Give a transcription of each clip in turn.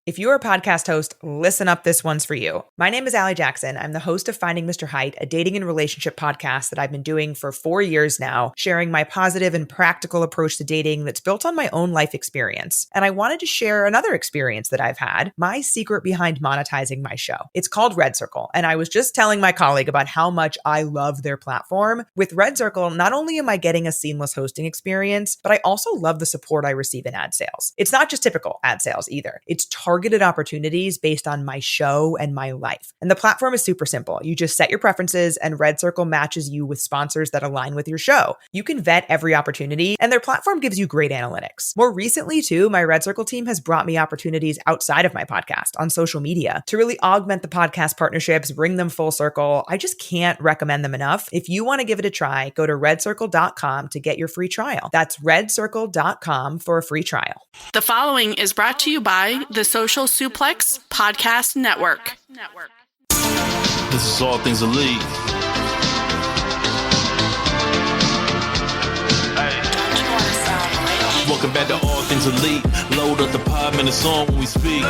If you're a podcast host, listen up, this one's for you. My name is Allie Jackson. I'm the host of Finding Mr. Height, a dating and relationship podcast that I've been doing for 4 years now, sharing my positive and practical approach to dating that's built on my own life experience. And I wanted to share another experience that I've had, my secret behind monetizing my show. It's called Red Circle, and I was just telling my colleague about how much I love their platform. With Red Circle, not only am I getting a seamless hosting experience, but I also love the support I receive in ad sales. It's not just typical ad sales either. It's targeted opportunities based on my show and my life. And the platform is super simple. You just set your preferences and Red Circle matches you with sponsors that align with your show. You can vet every opportunity and their platform gives you great analytics. More recently too, my Red Circle team has brought me opportunities outside of my podcast on social media to really augment the podcast partnerships, bring them full circle. I just can't recommend them enough. If you want to give it a try, go to redcircle.com to get your free trial. That's redcircle.com for a free trial. The following is brought to you by the Social Suplex Podcast Network. This is All Things Elite. Welcome back to All Things Elite. Load up the pod, man, it's on when we speak.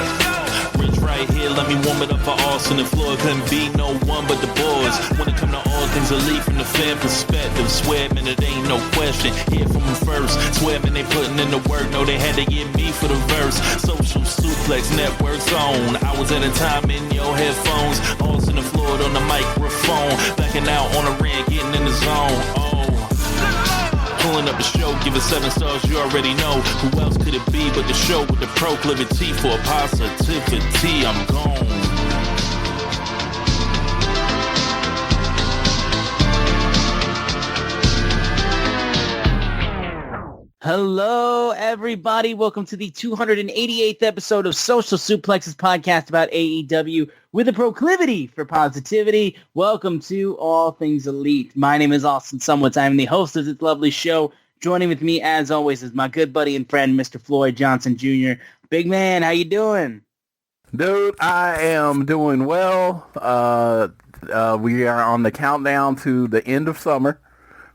Rich right here, let me warm it up for Austin and Floyd. Couldn't be no one but the boys. When it come to All Things Elite from the fan perspective, swear, man, it ain't no question. Hear from them first. Swear, man, they putting in the work. No, they had to get me for the verse. Social Suplex Network's on. Hours at a time in your headphones. Austin and Floyd on the microphone. Backing out on the rant, getting in the zone. Pulling up the show, give it 7 stars, you already know. Who else could it be but the show with the proclivity for positivity? I'm gone. Hello, everybody. Welcome to the 288th episode of Social Suplex's podcast about AEW with a proclivity for positivity. Welcome to All Things Elite. My name is Austin Sumwitz. I am the host of this lovely show. Joining with me, as always, is my good buddy and friend, Mr. Floyd Johnson Jr. Big man, how you doing? Dude, I am doing well. We are on the countdown to the end of summer,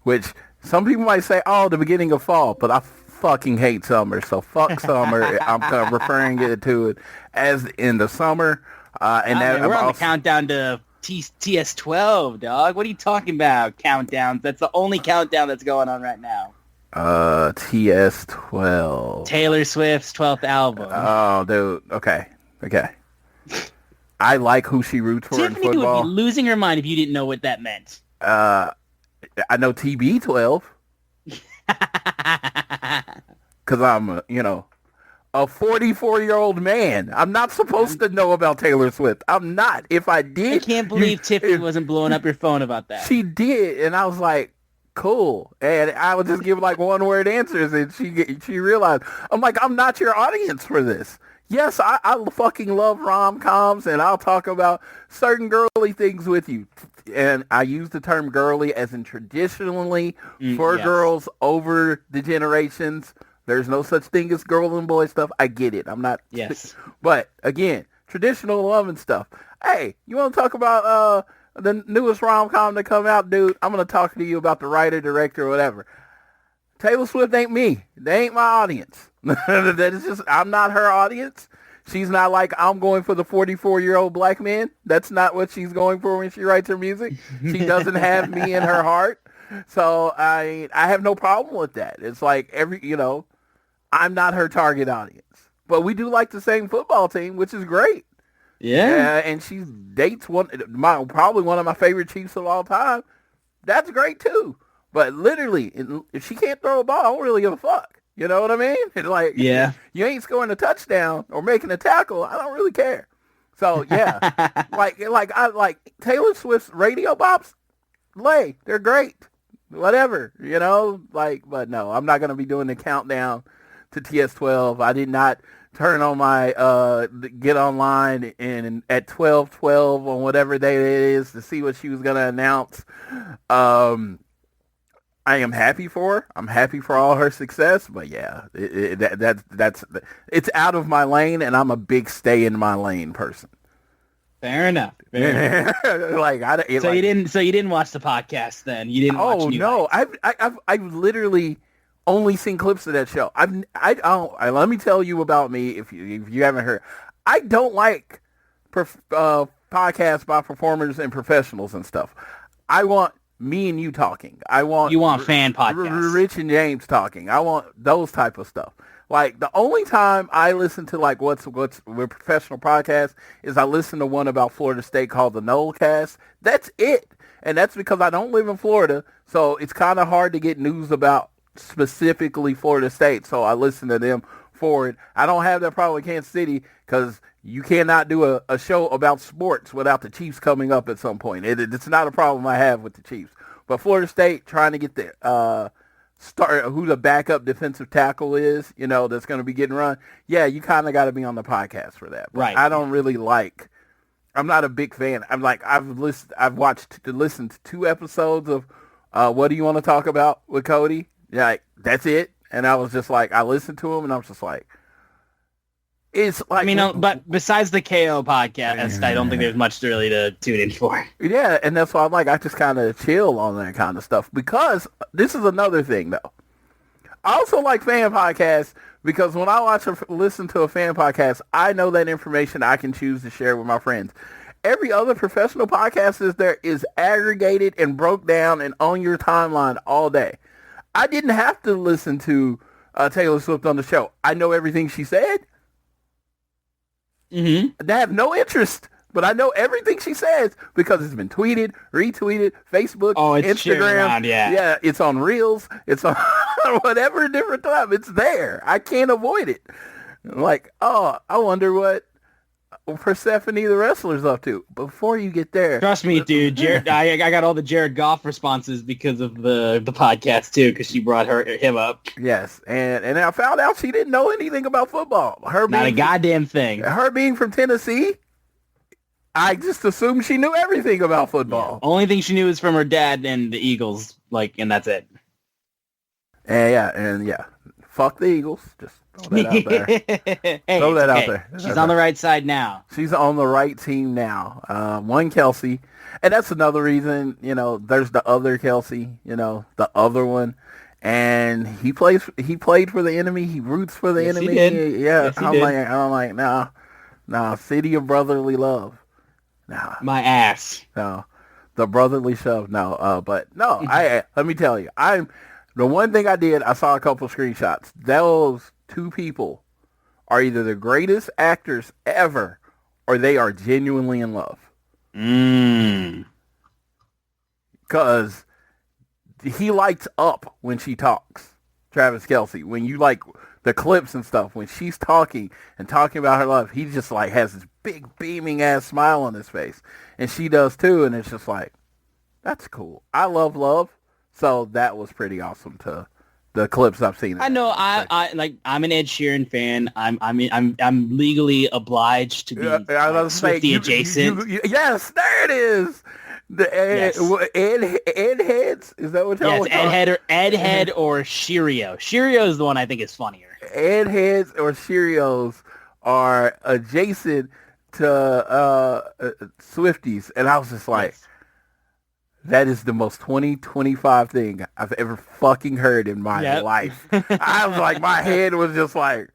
which some people might say, oh, the beginning of fall, but I fucking hate summer, so fuck summer. I'm kind of referring to it as the end of summer. We're on the countdown to TS12, dog. What are you talking about, countdowns? That's the only countdown that's going on right now. TS12. Taylor Swift's 12th album. Oh, dude. Okay. I like who she roots for Tiffany in football. would be losing her mind if you didn't know what that meant. I know TB12 because I'm, a 44-year-old man. I'm not supposed to know about Taylor Swift. I'm not. If I did, I can't believe Tiffany wasn't blowing up your phone about that. She did, and I was like, cool. And I would just give like one-word answers, and she realized, I'm like, I'm not your audience for this. Yes, I fucking love rom-coms, and I'll talk about certain girly things with you. And I use the term girly as in traditionally for girls over the generations. There's no such thing as girl and boy stuff. I get it. I'm not. Yes. But, again, traditional love and stuff. Hey, you want to talk about the newest rom-com to come out, dude? I'm going to talk to you about the writer, director, or whatever. Taylor Swift ain't me. They ain't my audience. That is just, I'm not her audience. She's not like, I'm going for the 44-year-old black man. That's not what she's going for when she writes her music. She doesn't have me in her heart. So I have no problem with that. It's like I'm not her target audience. But we do like the same football team, which is great. Yeah. And she dates probably one of my favorite Chiefs of all time. That's great too. But literally, if she can't throw a ball, I don't really give a fuck. You know what I mean? It's like, yeah, you ain't scoring a touchdown or making a tackle. I don't really care. So yeah, I like Taylor Swift's radio bops. They're great. Whatever, but no, I'm not gonna be doing the countdown to TS12. I did not turn on my get online and at 12:12 on whatever day it is to see what she was gonna announce. I am happy for her. I'm happy for all her success, but yeah, it's out of my lane, and I'm a big stay in my lane person. Fair enough. So you didn't watch the podcast then? You didn't watch New no, Heights. I've literally only seen clips of that show. Let me tell you about me if you haven't heard. I don't like podcasts by performers and professionals and stuff. I want me and you talking. You want fan podcasts. Rich and James talking. I want those type of stuff. Like, the only time I listen to, like, what's with professional podcasts is I listen to one about Florida State called the Nolecast. That's it. And that's because I don't live in Florida, so it's kind of hard to get news about specifically Florida State. So I listen to them for it. I don't have that problem with Kansas City because you cannot do a show about sports without the Chiefs coming up at some point. It's not a problem I have with the Chiefs. But Florida State trying to get the start who the backup defensive tackle is, you know, that's going to be getting run. Yeah, you kind of got to be on the podcast for that. But right. I don't really like. I'm not a big fan. I'm like I've listened to 2 episodes of What Do You Want to Talk About with Cody. Yeah, like, that's it. And I was just like, I listened to him, and I was just like, it's like. I mean, but besides the KO podcast, I don't think there's much really to tune in for. Yeah, and that's why I'm like, I just kind of chill on that kind of stuff because this is another thing though. I also like fan podcasts because when I listen to a fan podcast, I know that information I can choose to share with my friends. Every other professional podcast is aggregated and broke down and on your timeline all day. I didn't have to listen to Taylor Swift on the show. I know everything she said. Mm-hmm. I have no interest, but I know everything she says because it's been tweeted, retweeted, Facebook, Instagram. Around, yeah, it's on Reels. It's on whatever different time. It's there. I can't avoid it. Like, oh, I wonder what Persephone the wrestler's up to. Before you get there, trust me, dude. Jared, I got all the Jared Goff responses because of the podcast too, because she brought him up. Yes, and I found out she didn't know anything about football. Not a goddamn thing. Her being from Tennessee, I just assumed she knew everything about football. Yeah. Only thing she knew is from her dad and the Eagles, and that's it. And yeah, fuck the Eagles. Just throw that out there. Throw that out there. She's on the right side now. She's on the right team now. One Kelsey. And that's another reason, you know, there's the other Kelsey, you know, the other one. And he played for the enemy. He roots for the enemy. He did. Yeah. Yes, he did. I'm like, nah, city of brotherly love. Nah. My ass. No. The brotherly shove. No. But no, let me tell you, the one thing I did, I saw a couple of screenshots. Those 2 people are either the greatest actors ever or they are genuinely in love. Because he lights up when she talks, Travis Kelce. When you like the clips and stuff, when she's talking about her love, he just like has this big beaming ass smile on his face. And she does too, and it's just like, that's cool. I love love. So that was pretty awesome to the clips I've seen. I know. I'm an Ed Sheeran fan. I'm legally obliged to be Swiftie adjacent. Yes, there it is. The Ed Heads. Is that what y'all? Yes, Ed Head or Cheerio. Cheerio is the one I think is funnier. Ed Heads or Cheerios are adjacent to Swifties, and I was just like. Yes. That is the most 2025 thing I've ever fucking heard in my life. I was like, my head was just like,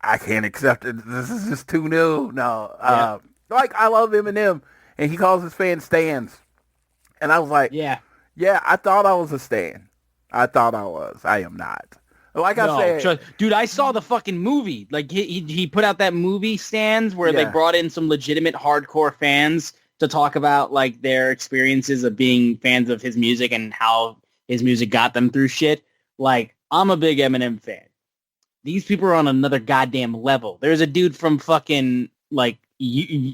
I can't accept it. This is just too new. No. Like, I love Eminem, and he calls his fans stans. And I was like, yeah, I thought I was a stan. I thought I was. I am not. Like I said. Dude, I saw the fucking movie. Like, he put out that movie, Stans, where they brought in some legitimate hardcore fans to talk about like their experiences of being fans of his music and how his music got them through shit. Like, I'm a big Eminem fan. These people are on another goddamn level. There's a dude from fucking like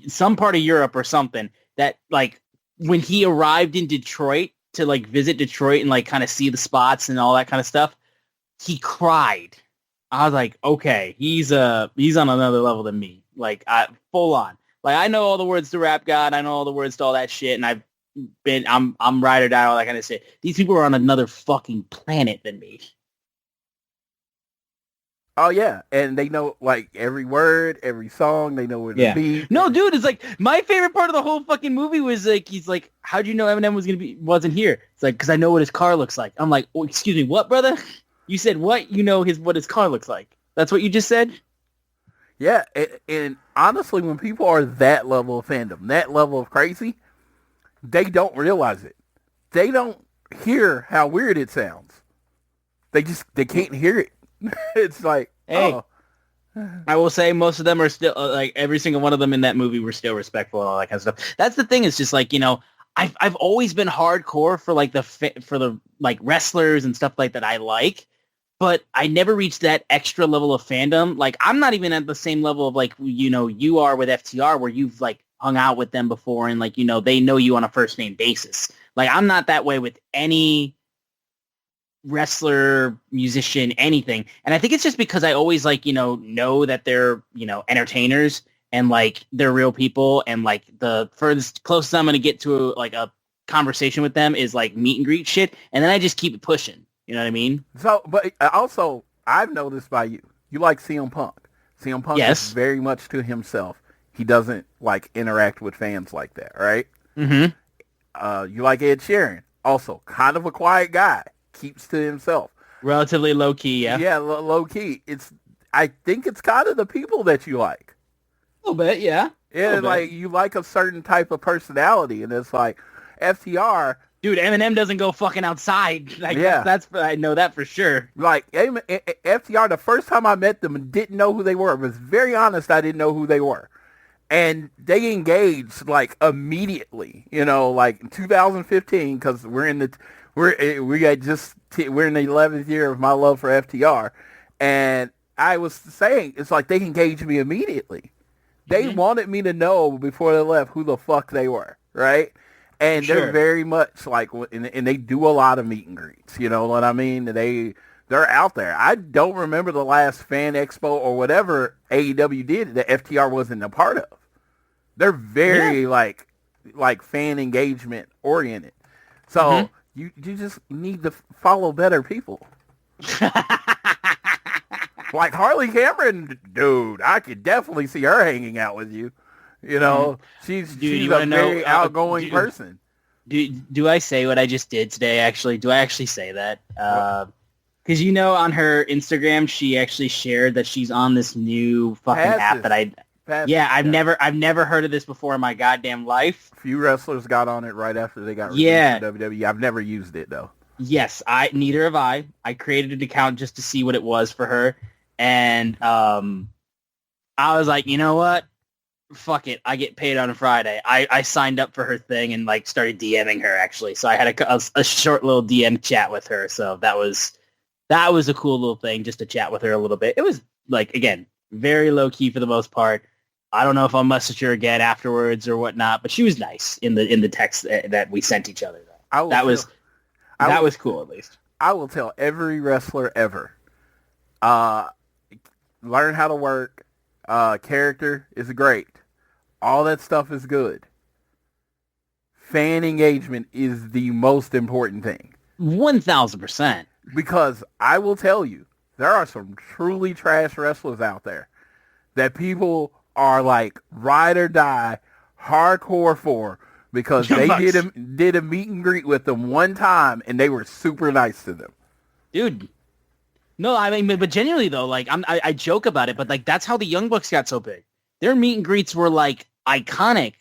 some part of Europe or something that like when he arrived in Detroit to like visit Detroit and like kind of see the spots and all that kind of stuff, he cried. I was like, okay, he's on another level than me. Like, full on. Like, I know all the words to Rap God. I know all the words to all that shit, and I'm ride or die, all that kind of shit. These people are on another fucking planet than me. Oh, yeah. And they know, like, every word, every song. They know where to be. No, dude, it's like, my favorite part of the whole fucking movie was, like, he's like, how'd you know Eminem wasn't here? It's like, because I know what his car looks like. I'm like, oh, excuse me, what, brother? You said what? You know what his car looks like. That's what you just said? Yeah, and honestly, when people are that level of fandom, that level of crazy, they don't realize it. They don't hear how weird it sounds. They can't hear it. It's like, hey, oh. I will say most of them are still like every single one of them in that movie were still respectful and all that kind of stuff. That's the thing. It's just like, I've always been hardcore for like for the like wrestlers and stuff like that I like, but I never reached that extra level of fandom. Like I'm not even at the same level of like, you are with FTR where you've like hung out with them before and like, they know you on a first name basis. Like I'm not that way with any wrestler, musician, anything. And I think it's just because I always like, know that they're, entertainers and like they're real people. And like the furthest closest I'm going to get to like a conversation with them is like meet and greet shit. And then I just keep it pushing. You know what I mean? So, but also I've noticed by you like CM Punk. CM Punk is very much to himself. He doesn't like interact with fans like that. Right. Mm-hmm. You like Ed Sheeran. Also kind of a quiet guy. Keeps to himself. Relatively low key, yeah. Yeah, low key. I think it's kind of the people that you like. A little bit, yeah. Yeah, like you like a certain type of personality, and it's like FTR. Dude, Eminem doesn't go fucking outside. Like, yeah, that's I know that for sure. Like FTR, the first time I met them and didn't know who they were. I was very honest. I didn't know who they were, and they engaged like immediately. Like in 2015, because we're in the. We're in the 11th year of my love for FTR, and I was saying it's like they engaged me immediately. They wanted me to know before they left who the fuck they were, right? And they're very much like, and they do a lot of meet and greets. You know what I mean? They're out there. I don't remember the last fan expo or whatever AEW did that FTR wasn't a part of. They're very like fan engagement oriented. So. You just need to follow better people. Like Harley Cameron, dude, I could definitely see her hanging out with you. She's a very outgoing person. Do I say what I just did today, actually? Do I actually say that? Because, on her Instagram, she actually shared that she's on this new fucking app that I've never heard of this before in my goddamn life. A few wrestlers got on it right after they got released from WWE. I've never used it though. Yes, neither have I. I created an account just to see what it was for her, and I was like, you know what? Fuck it. I get paid on a Friday. I signed up for her thing and like started DMing her actually. So I had a short little DM chat with her. So that was a cool little thing just to chat with her a little bit. It was like, again, very low key for the most part. I don't know if I'll message her again afterwards or whatnot, but she was nice in the text that we sent each other. That was cool, at least. I will tell every wrestler ever, learn how to work. Character is great. All that stuff is good. Fan engagement is the most important thing. 1,000%. Because I will tell you, there are some truly trash wrestlers out there that people are like ride or die hardcore for because they did a meet and greet with them one time and they were super nice to them. Dude. No, I mean, but genuinely though, like I joke about it, but like that's how the Young Bucks got so big. Their meet and greets were like iconic,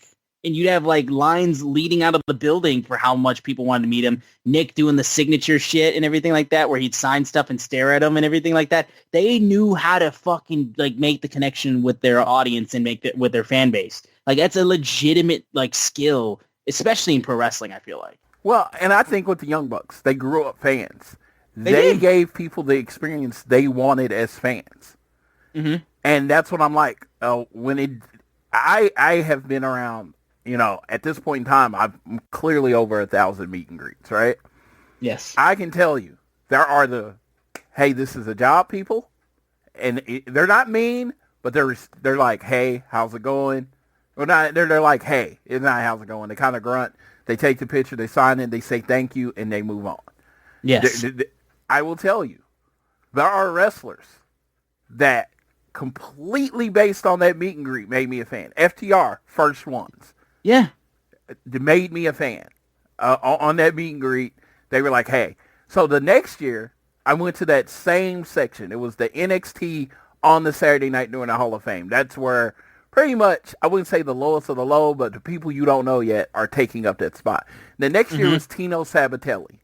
and you'd have like lines leading out of the building for how much people wanted to meet him. Nick doing the signature shit and everything like that, where he'd sign stuff and stare at them and everything like that. They knew how to fucking like make the connection with their audience and make it with their fan base. Like that's a legitimate like skill, especially in pro wrestling. I feel like. Well, and I think with the Young Bucks, they grew up fans. They gave people the experience they wanted as fans. Mm-hmm. And that's what I'm like. I have been around, at this point in time, I'm clearly over 1,000 meet and greets, right? Yes. I can tell you, there are hey, this is a job people. And they're not mean, but they're like, hey, how's it going? Well, not, they're like, hey, it's not how's it going. They kind of grunt. They take the picture, they sign it, they say thank you, and they move on. Yes. I will tell you, there are wrestlers that completely based on that meet and greet made me a fan. FTR, first ones. Yeah. They made me a fan. On that meet and greet, they were like, hey. So the next year, I went to that same section. It was the NXT on the Saturday night during the Hall of Fame. That's where pretty much, I wouldn't say the lowest of the low, but the people you don't know yet are taking up that spot. The next year was Tino Sabatelli,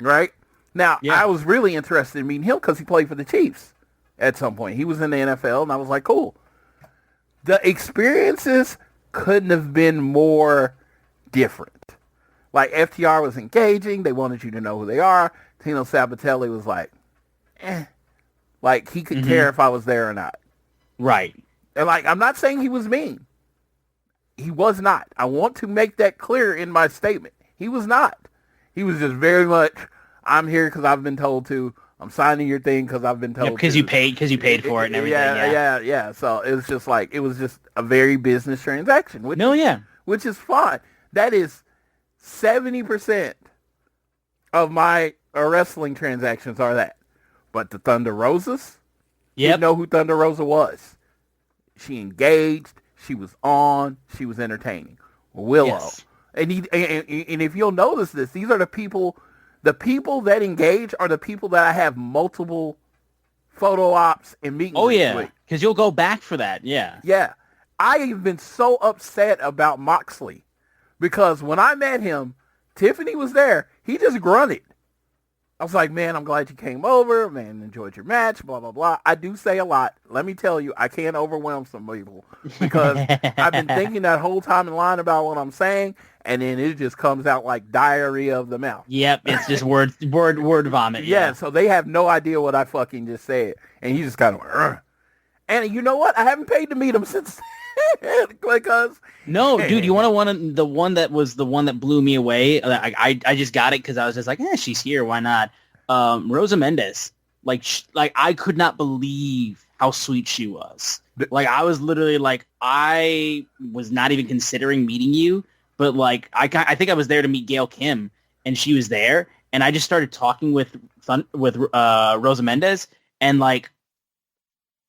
right? Now, I was really interested in meeting him because he played for the Chiefs at some point. He was in the NFL, and I was like, cool. The experiences couldn't have been more different. Like, FTR was engaging. They wanted you to know who they are. Tino Sabatelli was like, Like, he could care if I was there or not. Right. And, like, I'm not saying he was mean. He was not. I want to make that clear in my statement. He was not. He was just very much, I'm here because I've been told to. I'm signing your thing because I've been told because you paid for it and everything. Yeah. So it was just like, it was just a very business transaction. Which is fine. That is 70% of my wrestling transactions are that. But the Thunder Rosas, you know who Thunder Rosa was. She engaged. She was on. She was entertaining. Willow. Yes. And if you'll notice this, these are the people that engage are the people that I have multiple photo ops and meetings with. Oh, yeah, because you'll go back for that, yeah. Yeah. I have been so upset about Moxley because when I met him, Tiffany was there. He just grunted. I was like, man, I'm glad you came over. Man, enjoyed your match, blah, blah, blah. I do say a lot. Let me tell you, I can't overwhelm some people because I've been thinking that whole time in line about what I'm saying, and then it just comes out like diarrhea of the mouth. Yep, it's just word vomit. Yeah, so they have no idea what I fucking just said. And he just kind of, And you know what? I haven't paid to meet him since because... No, dude, you want the one that blew me away? I just got it because I was just like, she's here. Why not? Rosa Mendez. Like I could not believe how sweet she was. Like, I was literally like, I was not even considering meeting you, but like, I think I was there to meet Gail Kim, and she was there, and I just started talking with Rosa Mendez, and like,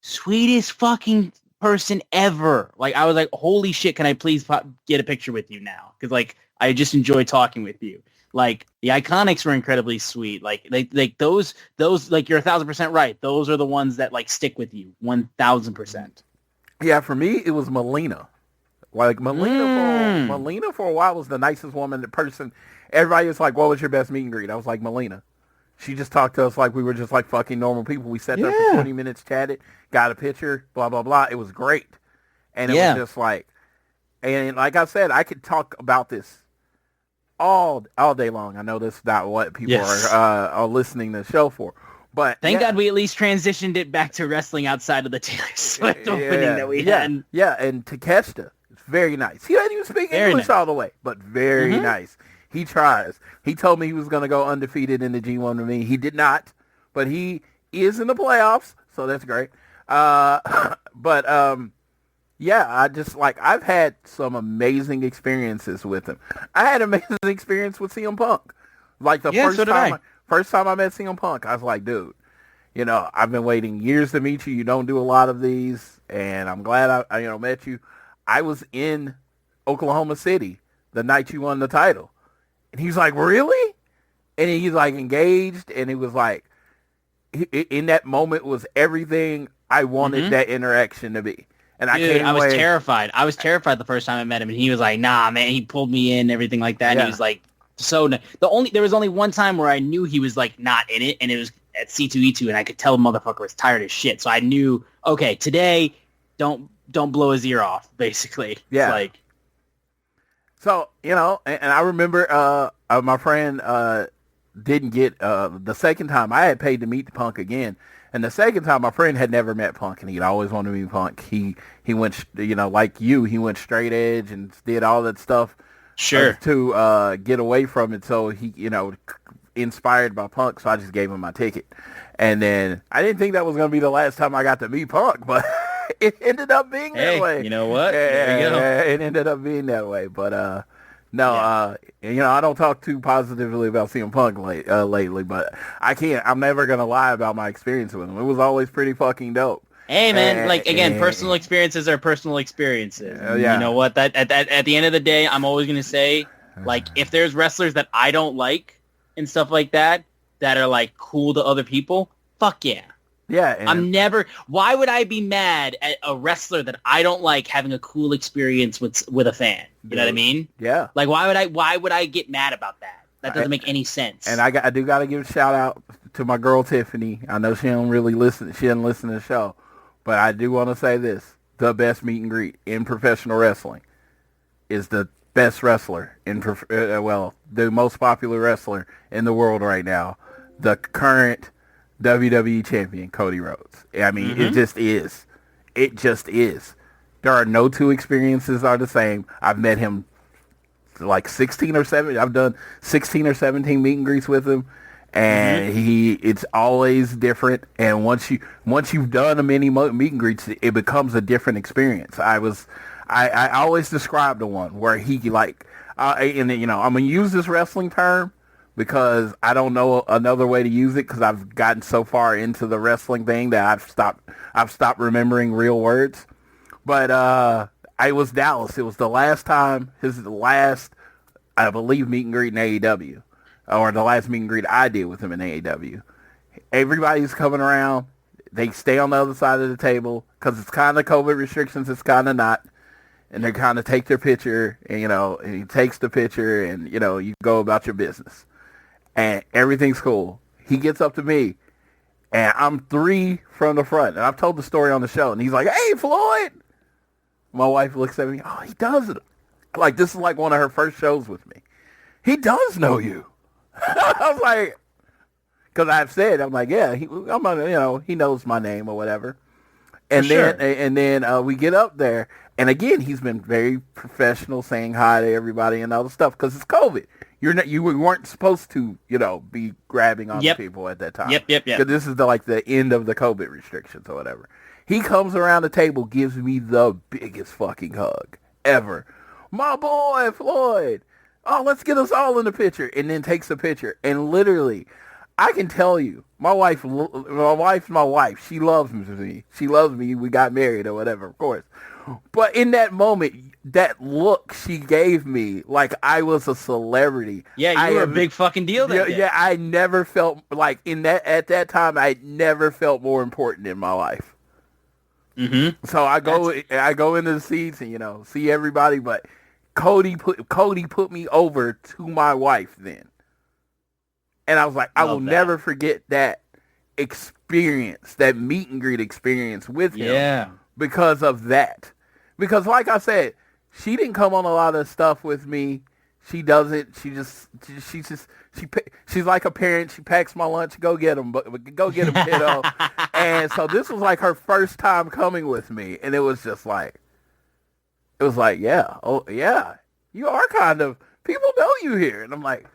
sweetest fucking person ever. Like, I was like, holy shit, can I please get a picture with you now? Because like, I just enjoy talking with you. Like, the Iconics were incredibly sweet. Like those like, you're 1,000% right. Those are the ones that like stick with you 1,000%. Yeah, for me it was Melina. Like, Melina for a while was the nicest woman, the person. Everybody was like, what was your best meet and greet? I was like, Melina. She just talked to us like we were just like fucking normal people. We sat there for 20 minutes, chatted, got a picture, blah, blah, blah. It was great. And it was just like, and like I said, I could talk about this all day long. I know this is not what people are listening to the show for. But thank God we at least transitioned it back to wrestling outside of the Taylor Swift opening that we had. Yeah, and Takeshita, it's very nice. He doesn't even speak English all the way, but very nice. He tries. He told me he was going to go undefeated in the G1 with me. He did not, but he is in the playoffs, so that's great. I just like, I've had some amazing experiences with him. I had an amazing experience with CM Punk. Like the first time I met CM Punk, I was like, dude, you know, I've been waiting years to meet you. You don't do a lot of these, and I'm glad I met you. I was in Oklahoma City the night you won the title. And he's like, really? And he's like engaged, and it was like, in that moment was everything I wanted that interaction to be. And I was terrified. I was terrified the first time I met him, and he was like, nah, man, he pulled me in, everything like that. And he was like, there was only one time where I knew he was like not in it, and it was at C2E2, and I could tell the motherfucker was tired as shit. So I knew, okay, today, don't blow his ear off, basically. Yeah. It's like, so, you know, and I remember my friend didn't get the second time. I had paid to meet Punk again. And the second time, my friend had never met Punk, and he'd always wanted to meet Punk. He went, you know, like you, he went straight edge and did all that stuff to get away from it. So he, you know, inspired by Punk, so I just gave him my ticket. And then I didn't think that was going to be the last time I got to meet Punk, but it ended up being that way. You know what? There you go. It ended up being that way. But you know, I don't talk too positively about CM Punk lately, but I can't. I'm never going to lie about my experience with him. It was always pretty fucking dope. Hey, man, personal experiences are personal experiences. You know what? That at the end of the day, I'm always going to say, like, if there's wrestlers that I don't like and stuff like that, that are, like, cool to other people, fuck yeah. Yeah. And why would I be mad at a wrestler that I don't like having a cool experience with a fan? You know what I mean? Yeah. Like, why would I get mad about that? That doesn't make any sense. And I do got to give a shout out to my girl Tiffany. I know she don't really listen. She doesn't listen to the show, but I do want to say this: the best meet and greet in professional wrestling is the best wrestler in the most popular wrestler in the world right now, the current WWE champion Cody Rhodes. I mean, It just is. It just is. There are no two experiences are the same. I've met him like 16 or 17. I've done 16 or 17 meet and greets with him, and it's always different. And once you've done a many meet and greets, it becomes a different experience. I always describe the one where he I'm gonna use this wrestling term because I don't know another way to use it because I've gotten so far into the wrestling thing that I've stopped remembering real words. But it was Dallas. It was the last time, I believe, meet and greet in AEW, or the last meet and greet I did with him in AEW. Everybody's coming around. They stay on the other side of the table because it's kind of COVID restrictions. It's kind of not. And they kind of take their picture, and, and he takes the picture, and, you go about your business. And everything's cool. He gets up to me, and I'm 3 from the front. And I've told the story on the show, and he's like, "Hey, Floyd." My wife looks at me. "Oh, he does it." Like, this is like one of her first shows with me. "He does know you." I was like, because I've said, I'm like, yeah, he knows my name or whatever. And then we get up there, and again, he's been very professional, saying hi to everybody and all the stuff because it's COVID. You weren't supposed to, be grabbing on people at that time. Yep. Because this is the end of the COVID restrictions or whatever. He comes around the table, gives me the biggest fucking hug ever. "My boy, Floyd. Oh, let's get us all in the picture." And then takes a picture. And literally, I can tell you, my wife's my wife. She loves me. She loves me. We got married or whatever, of course. But in that moment, that look she gave me, like I was a celebrity. Yeah, you were a big fucking deal that day. Yeah, I never felt like at that time, I never felt more important in my life. Mm-hmm. So I go into the seats and see everybody, but Cody put me over to my wife then, and I was like, I will never forget that experience, that meet and greet experience with him. Yeah, because of that. Because like I said, she didn't come on a lot of stuff with me. She doesn't. She's like a parent. She packs my lunch. Go get him, kiddo. And so this was like her first time coming with me, and it was like, yeah, oh yeah, you are kind of, people know you here, and I'm like,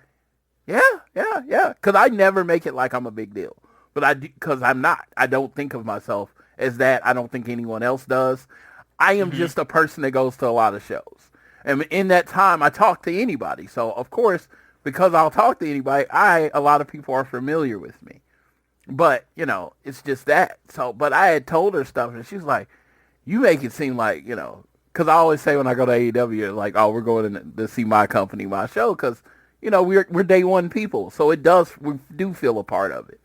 yeah, because I never make it like I'm a big deal, but because I'm not. I don't think of myself as that. I don't think anyone else does. I am just a person that goes to a lot of shows. And in that time, I talk to anybody. So, of course, because I'll talk to anybody, a lot of people are familiar with me. But, it's just that. So, but I had told her stuff, and she's like, "You make it seem like, because I always say when I go to AEW, like, oh, we're going to see my company, my show, because, we're day one people. So we do feel a part of it.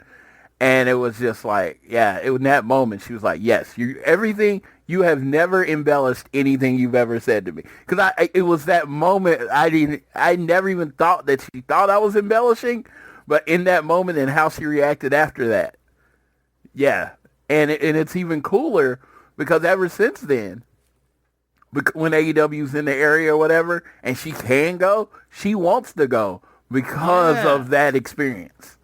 And it was just like, yeah, in that moment, she was like, "Yes, everything, you have never embellished anything you've ever said to me." Because it was that moment, I never even thought that she thought I was embellishing, but in that moment and how she reacted after that, yeah. And it's even cooler because ever since then, when AEW's in the area or whatever, and she can go, she wants to go because of that experience.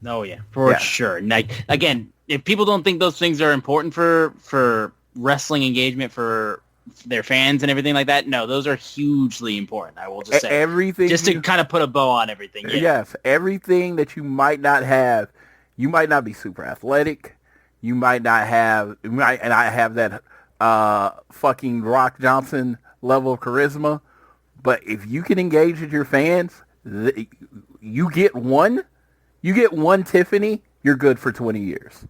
Oh, yeah, for sure. Like, again, if people don't think those things are important for wrestling engagement for their fans and everything like that, no, those are hugely important. I will just say everything, just to kind of put a bow on everything. Yeah. Yes, everything that you might not have. You might not be super athletic. You might not have. And I have that fucking Rock Johnson level of charisma. But if you can engage with your fans, you get one Tiffany, you're good for 20 years.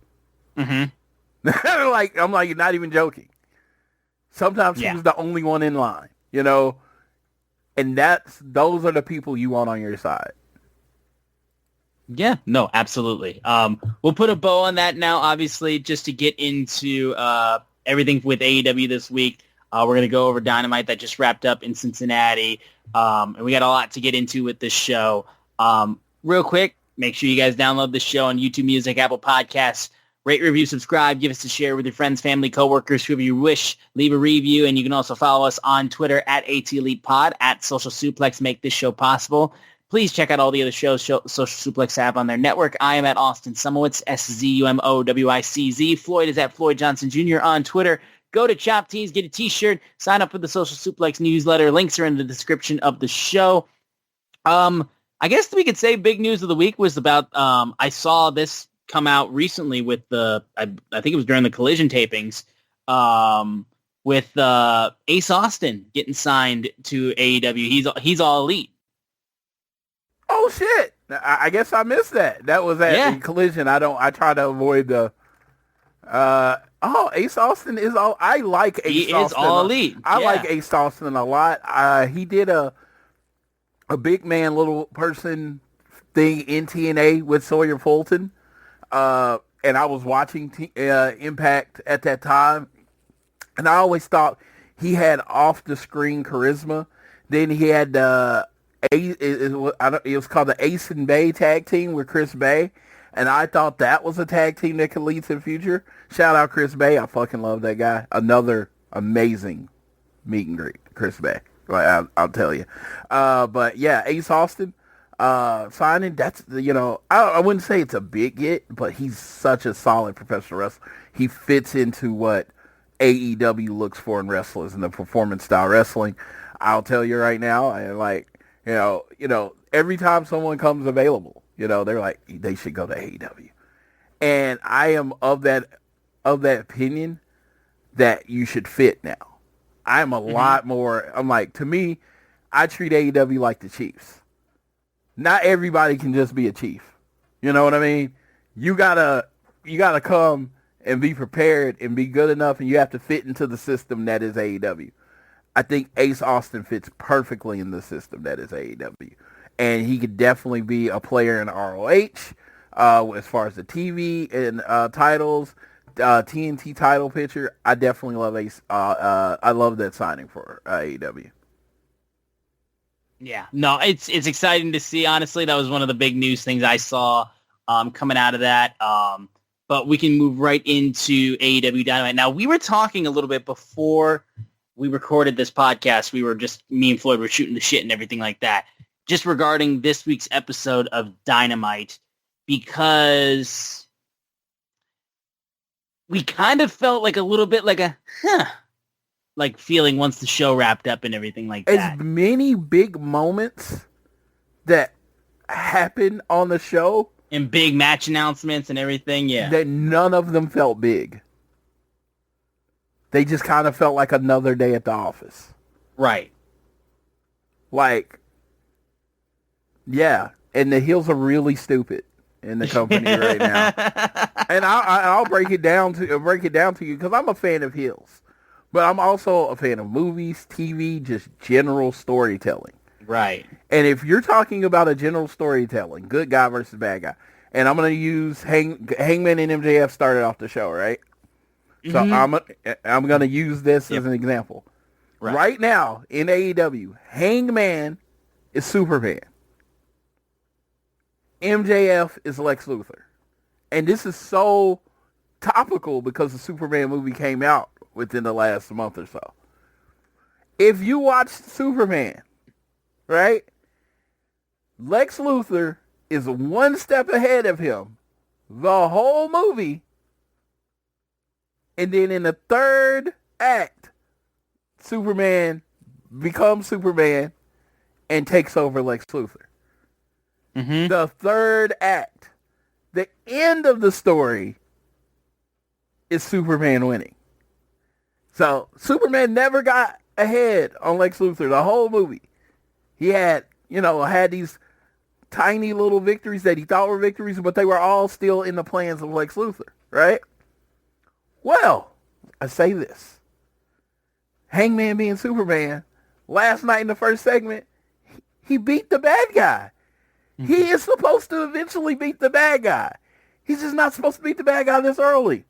Mm-hmm. I'm like, not even joking. Sometimes she was the only one in line, and those are the people you want on your side. Yeah, no, absolutely. We'll put a bow on that now, obviously, just to get into everything with AEW this week. We're going to go over Dynamite that just wrapped up in Cincinnati, and we got a lot to get into with this show. Real quick, make sure you guys download this show on YouTube Music, Apple Podcasts. Rate, review, subscribe. Give us a share with your friends, family, coworkers, whoever you wish. Leave a review, and you can also follow us on Twitter at ATElitePod, at Social Suplex. Make this show possible. Please check out all the other shows Social Suplex have on their network. I am at Austin Sumowitz, SZUMOWICZ. Floyd is at Floyd Johnson Jr. on Twitter. Go to Chop Tees, get a t-shirt, sign up for the Social Suplex newsletter. Links are in the description of the show. I guess we could say big news of the week was about, I saw this come out recently with I think it was during the Collision tapings, with Ace Austin getting signed to AEW. He's All Elite. Oh shit! I guess I missed that. That was at the Collision. I try to avoid the. Ace Austin is all. I like Ace Austin. He is All Elite. I like Ace Austin a lot. He did a big man, little person thing in TNA with Sawyer Fulton, and I was watching Impact at that time, and I always thought he had off the screen charisma. Then he had it was called the Ace and Bay tag team with Chris Bay, and I thought that was a tag team that could lead to the future. Shout out Chris Bay. I fucking love that guy. Another amazing meet and greet, Chris Bay. I'll tell you. But yeah, Ace Austin signing, that's, I wouldn't say it's a big get, but he's such a solid professional wrestler. He fits into what AEW looks for in wrestlers in the performance style wrestling. I'll tell you right now, every time someone comes available, they're like, they should go to AEW. And I am of that opinion that you should fit now. I'm a lot more, to me, I treat AEW like the Chiefs. Not everybody can just be a chief. You know what I mean? You gotta come and be prepared and be good enough, and you have to fit into the system that is AEW. I think Ace Austin fits perfectly in the system that is AEW. And he could definitely be a player in ROH, as far as the TV and titles, TNT title picture. I definitely love Ace. I love that signing for AEW. Yeah, no, it's exciting to see. Honestly, that was one of the big news things I saw coming out of that. But we can move right into AEW Dynamite. Now, we were talking a little bit before we recorded this podcast. We were just, me and Floyd were shooting the shit and everything like that, just regarding this week's episode of Dynamite, because we kind of felt like a little bit like a, like feeling once the show wrapped up and everything like that. As many big moments that happened on the show. And big match announcements and everything, yeah. That none of them felt big. They just kind of felt like another day at the office. Right. Like, yeah. And the heels are really stupid in the company right now. And I'll break it down to you because I'm a fan of heels. But I'm also a fan of movies, TV, just general storytelling. Right. And if you're talking about a general storytelling, good guy versus bad guy, and I'm going to use Hangman and MJF started off the show, right? So I'm going to use this as an example. Right now in AEW, Hangman is Superman. MJF is Lex Luthor. And this is so topical because the Superman movie came out within the last month or so. If you watch Superman, right, Lex Luthor is one step ahead of him the whole movie. And then in the third act, Superman becomes Superman and takes over Lex Luthor. The third act, the end of the story, is Superman winning. So Superman never got ahead on Lex Luthor the whole movie. He had these tiny little victories that he thought were victories, but they were all still in the plans of Lex Luthor, right? Well, I say this. Hangman being Superman, last night in the first segment, he beat the bad guy. He is supposed to eventually beat the bad guy. He's just not supposed to beat the bad guy this early.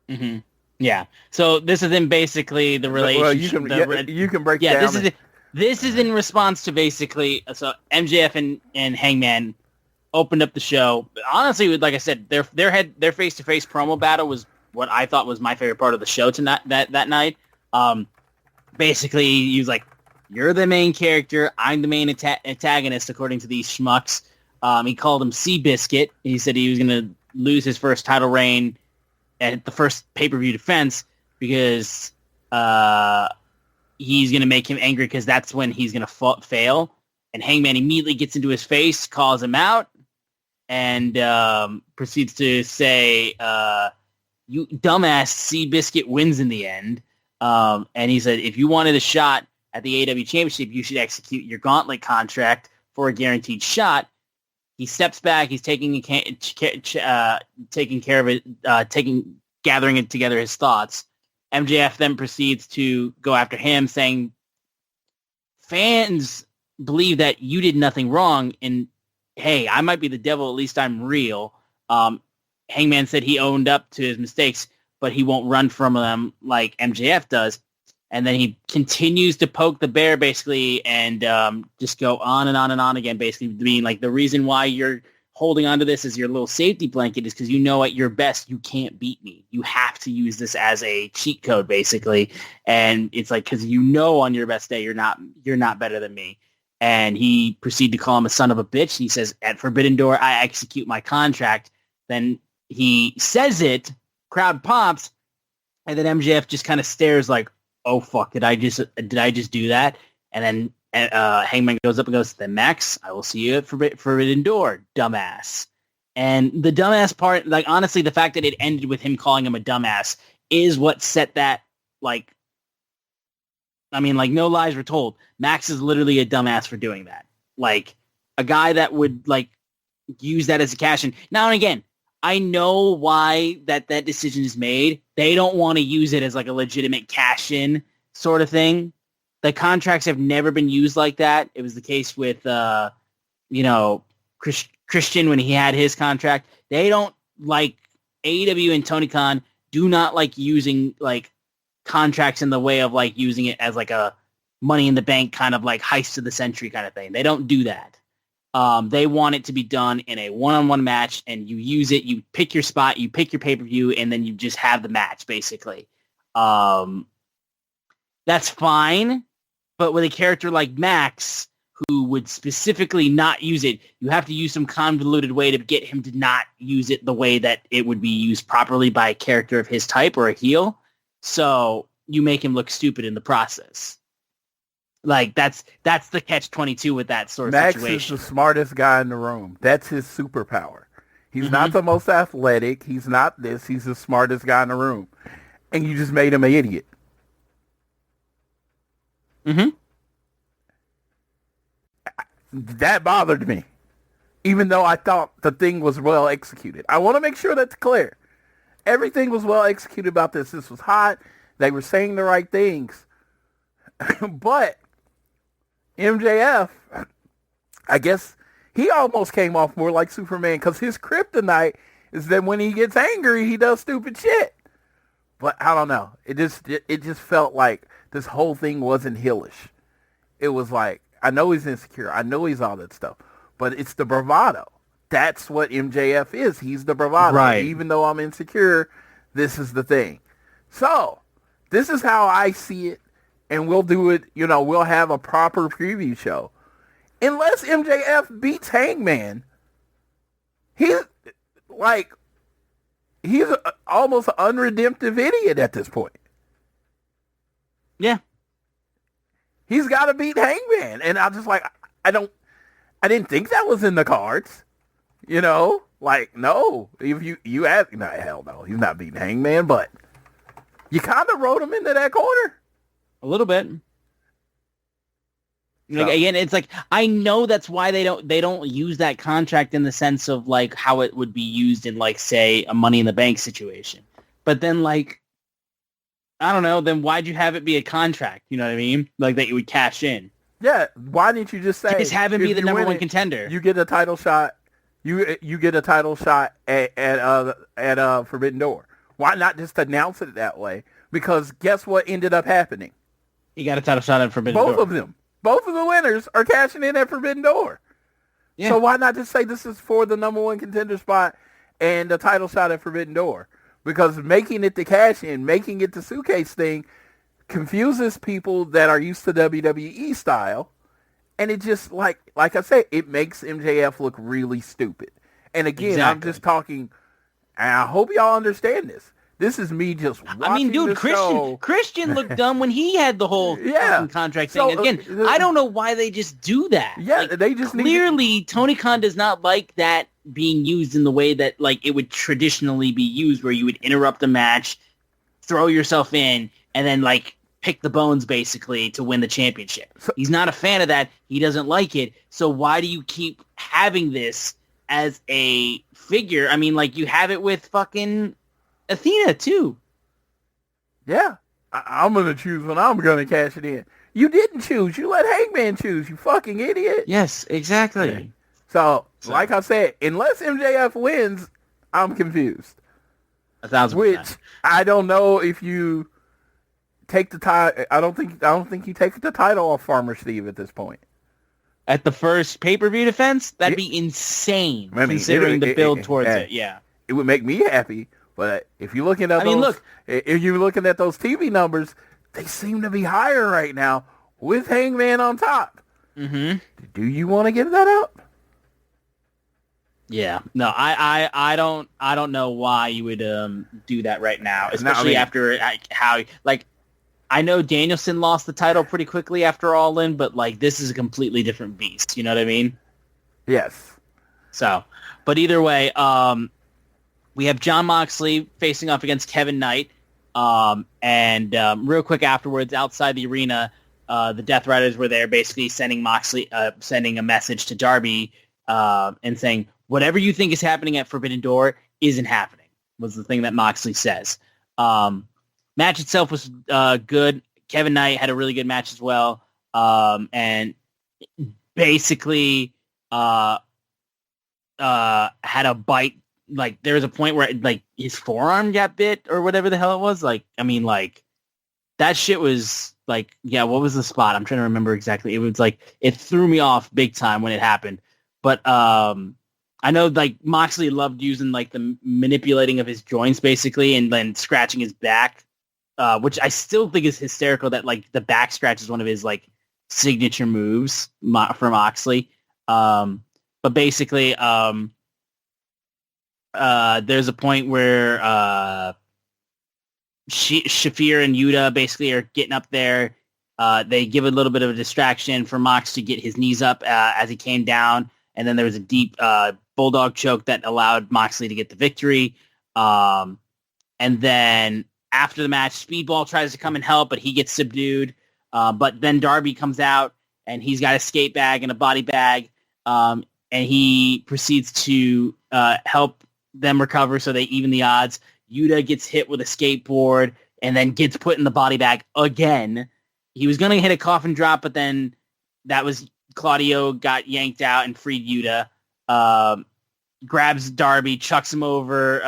Mm-hmm. Yeah. So this is in basically the relationship. Well, you can break down. This is in response to basically, so MJF and Hangman opened up the show. Honestly, like I said, their face-to-face promo battle was what I thought was my favorite part of the show tonight. That night. Basically, he was like, "You're the main character. I'm the main antagonist," according to these schmucks. He called him Seabiscuit. He said he was going to lose his first title reign at the first pay-per-view defense because he's going to make him angry because that's when he's going to fail. And Hangman immediately gets into his face, calls him out, and proceeds to say, "You dumbass, Seabiscuit wins in the end." And he said, if you wanted a shot at the AEW Championship, you should execute your gauntlet contract for a guaranteed shot. He steps back. He's gathering it together his thoughts. MJF then proceeds to go after him, saying, fans believe that you did nothing wrong, and hey, I might be the devil, at least I'm real. Hangman said he owned up to his mistakes, but he won't run from them like MJF does. And then he continues to poke the bear, basically, and just go on and on and on again, basically being like, the reason why you're holding on to this as your little safety blanket is because you know at your best you can't beat me. You have to use this as a cheat code, basically. And it's like, because you know on your best day you're not better than me. And he proceeded to call him a son of a bitch. He says, at Forbidden Door, I execute my contract. Then he says it, crowd pops, and then MJF just kind of stares like, oh fuck, did I just do that? And then Hangman goes up and goes, then Max, I will see you at Forbidden Door, dumbass. And the dumbass part, like, honestly, the fact that it ended with him calling him a dumbass is what set that, like, I mean, like, no lies were told. Max is literally a dumbass for doing that. Like, a guy that would, like, use that as a cash-in. Now and again, I know why that decision is made. They don't want to use it as, like, a legitimate cash-in sort of thing. The contracts have never been used like that. It was the case with, Christian when he had his contract. They don't like, AEW and Tony Khan do not like using, like, contracts in the way of, like, using it as, like, a Money in the Bank kind of, like, heist of the century kind of thing. They don't do that. They want it to be done in a one-on-one match, and you use it, you pick your spot, you pick your pay-per-view, and then you just have the match, basically. That's fine, but with a character like Max, who would specifically not use it, you have to use some convoluted way to get him to not use it the way that it would be used properly by a character of his type or a heel. So you make him look stupid in the process. Like, that's the catch-22 with that sort of situation. Max is the smartest guy in the room. That's his superpower. He's not the most athletic. He's not this. He's the smartest guy in the room. And you just made him an idiot. Mm-hmm. That bothered me. Even though I thought the thing was well executed. I want to make sure that's clear. Everything was well executed about this. This was hot. They were saying the right things. But MJF, I guess he almost came off more like Superman because his kryptonite is that when he gets angry, he does stupid shit. But I don't know. It just felt like this whole thing wasn't heelish. It was like, I know he's insecure. I know he's all that stuff. But it's the bravado. That's what MJF is. He's the bravado. Right. Even though I'm insecure, this is the thing. So, this is how I see it. And we'll do it, we'll have a proper preview show. Unless MJF beats Hangman, he's almost an unredemptive idiot at this point. Yeah. He's got to beat Hangman. And I'm just like, I didn't think that was in the cards. Like, no. If you ask, no, hell no. He's not beating Hangman, but you kind of wrote him into that corner. A little bit. Like, again, it's like, I know that's why they don't use that contract in the sense of, like, how it would be used in, like, say, a Money in the Bank situation. But then, like, I don't know, then why'd you have it be a contract? You know what I mean? Like, that you would cash in. Yeah, why didn't you just say... Just have him be the number one contender. You get a title shot. You get a title shot at Forbidden Door. Why not just announce it that way? Because guess what ended up happening? He got a title shot at Forbidden Door. Both of them. Both of the winners are cashing in at Forbidden Door. Yeah. So why not just say this is for the number one contender spot and the title shot at Forbidden Door? Because making it the cash in, making it the suitcase thing confuses people that are used to WWE style. And it just, like I said, it makes MJF look really stupid. And again, exactly. I'm just talking, and I hope y'all understand this. This is me just watching Christian looked dumb when he had the whole contract thing. Again, I don't know why they just do that. Yeah, they just clearly Tony Khan does not like that being used in the way that like it would traditionally be used, where you would interrupt a match, throw yourself in, and then like pick the bones basically to win the championship. He's not a fan of that. He doesn't like it. So why do you keep having this as a figure? I mean, like you have it with fucking Athena too. Yeah. I'm going to choose when I'm going to cash it in. You didn't choose. You let Hangman choose, you fucking idiot. Yes, exactly. So, like I said, unless MJF wins, I'm confused. 1,000%. Which, I don't know if you take the title. I don't think you take the title off Farmer Steve at this point. At the first pay-per-view defense? That'd be insane, considering the build towards it. Yeah. It would make me happy. But if you're looking at if you're looking at those TV numbers, they seem to be higher right now with Hangman on top. Mm-hmm. Do you want to give that up? Yeah. No, I don't know why you would do that right now, especially after how like I know Danielson lost the title pretty quickly after All In, but like this is a completely different beast. You know what I mean? Yes. So, but either way, we have Jon Moxley facing off against Kevin Knight. And real quick afterwards, outside the arena, the Death Riders were there basically sending a message to Darby and saying, whatever you think is happening at Forbidden Door isn't happening, was the thing that Moxley says. Match itself was good. Kevin Knight had a really good match as well. And basically had a bite. Like, there was a point where, like, his forearm got bit or whatever the hell it was. Like, I mean, like, that shit was, like, yeah, what was the spot? I'm trying to remember exactly. It was, like, it threw me off big time when it happened. But I know, like, Moxley loved using, like, the manipulating of his joints, basically, and then scratching his back, which I still think is hysterical that, like, the back scratch is one of his, like, signature moves for Moxley. But basically... there's a point where Shafir and Yuta basically are getting up there. They give a little bit of a distraction for Mox to get his knees up as he came down, and then there was a deep bulldog choke that allowed Moxley to get the victory. And then after the match, Speedball tries to come and help, but he gets subdued. But then Darby comes out, and he's got a skate bag and a body bag, and he proceeds to help them recover so they even the odds. Yuta gets hit with a skateboard and then gets put in the body bag again. He was going to hit a coffin drop, but then that was Claudio got yanked out and freed Yuta. Grabs Darby, chucks him over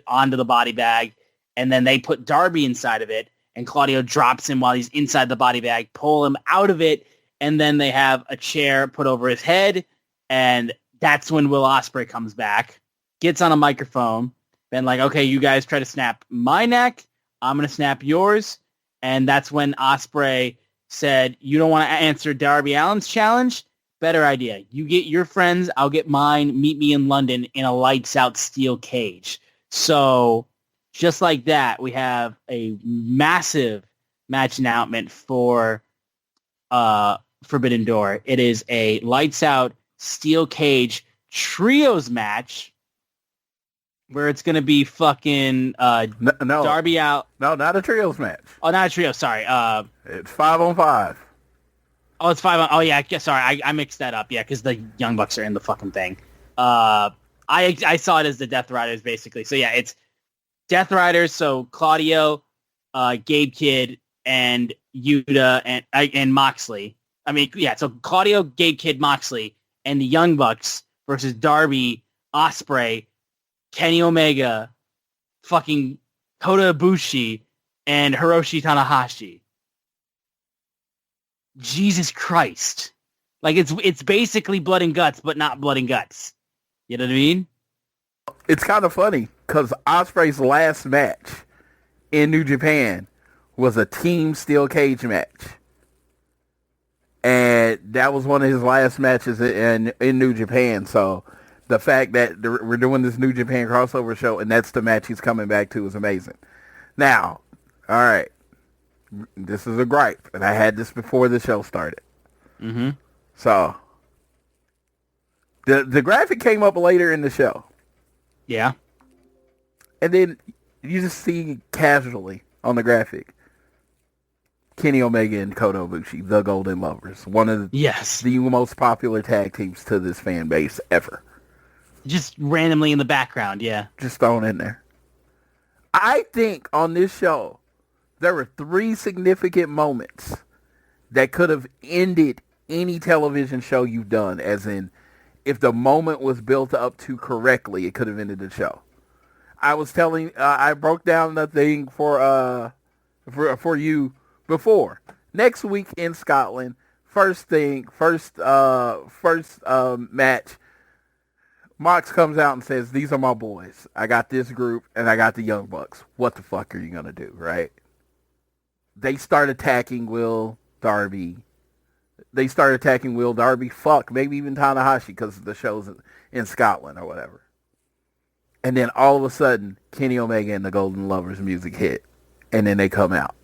onto the body bag, and then they put Darby inside of it, and Claudio drops him while he's inside the body bag, pull him out of it, and then they have a chair put over his head, and that's when Will Ospreay comes back. Gets on a microphone, been like, okay, you guys try to snap my neck, I'm going to snap yours. And that's when Ospreay said, you don't want to answer Darby Allin's challenge? Better idea. You get your friends, I'll get mine, meet me in London in a lights-out steel cage. So just like that, we have a massive match announcement for Forbidden Door. It is a lights-out steel cage trios match, where it's going to be fucking no, Darby out. No, not a trios match. Oh, not a trio. Sorry. It's 5-on-5. Oh, it's 5 on. Oh, yeah. Sorry, I mixed that up. Yeah, because the Young Bucks are in the fucking thing. I saw it as the Death Riders, basically. So, yeah, it's Death Riders. So, Claudio, Gabe Kidd, and Yuta, and Moxley. I mean, yeah, so Claudio, Gabe Kidd, Moxley, and the Young Bucks versus Darby, Ospreay, Kenny Omega, fucking Kota Ibushi, and Hiroshi Tanahashi. Jesus Christ. Like, it's basically blood and guts, but not blood and guts. You know what I mean? It's kind of funny, because Ospreay's last match in New Japan was a team steel cage match. And that was one of his last matches in New Japan. So the fact that we're doing this New Japan crossover show and that's the match he's coming back to is amazing. Now, all right, this is a gripe, and I had this before the show started. Mm-hmm. So the graphic came up later in the show. Yeah. And then you just see casually on the graphic Kenny Omega and Kota Ibushi, the Golden Lovers, one of the most popular tag teams to this fan base ever. Just randomly in the background, yeah. Just thrown in there. I think on this show, there were 3 significant moments that could have ended any television show you've done, as in, if the moment was built up to correctly, it could have ended the show. I was telling, I broke down the thing for you before. Next week in Scotland, first match, Mox comes out and says, these are my boys. I got this group and I got the Young Bucks. What the fuck are you going to do, right? They start attacking Will Darby. Fuck, maybe even Tanahashi, because the show's in Scotland or whatever. And then all of a sudden, Kenny Omega and the Golden Lovers music hit. And then they come out.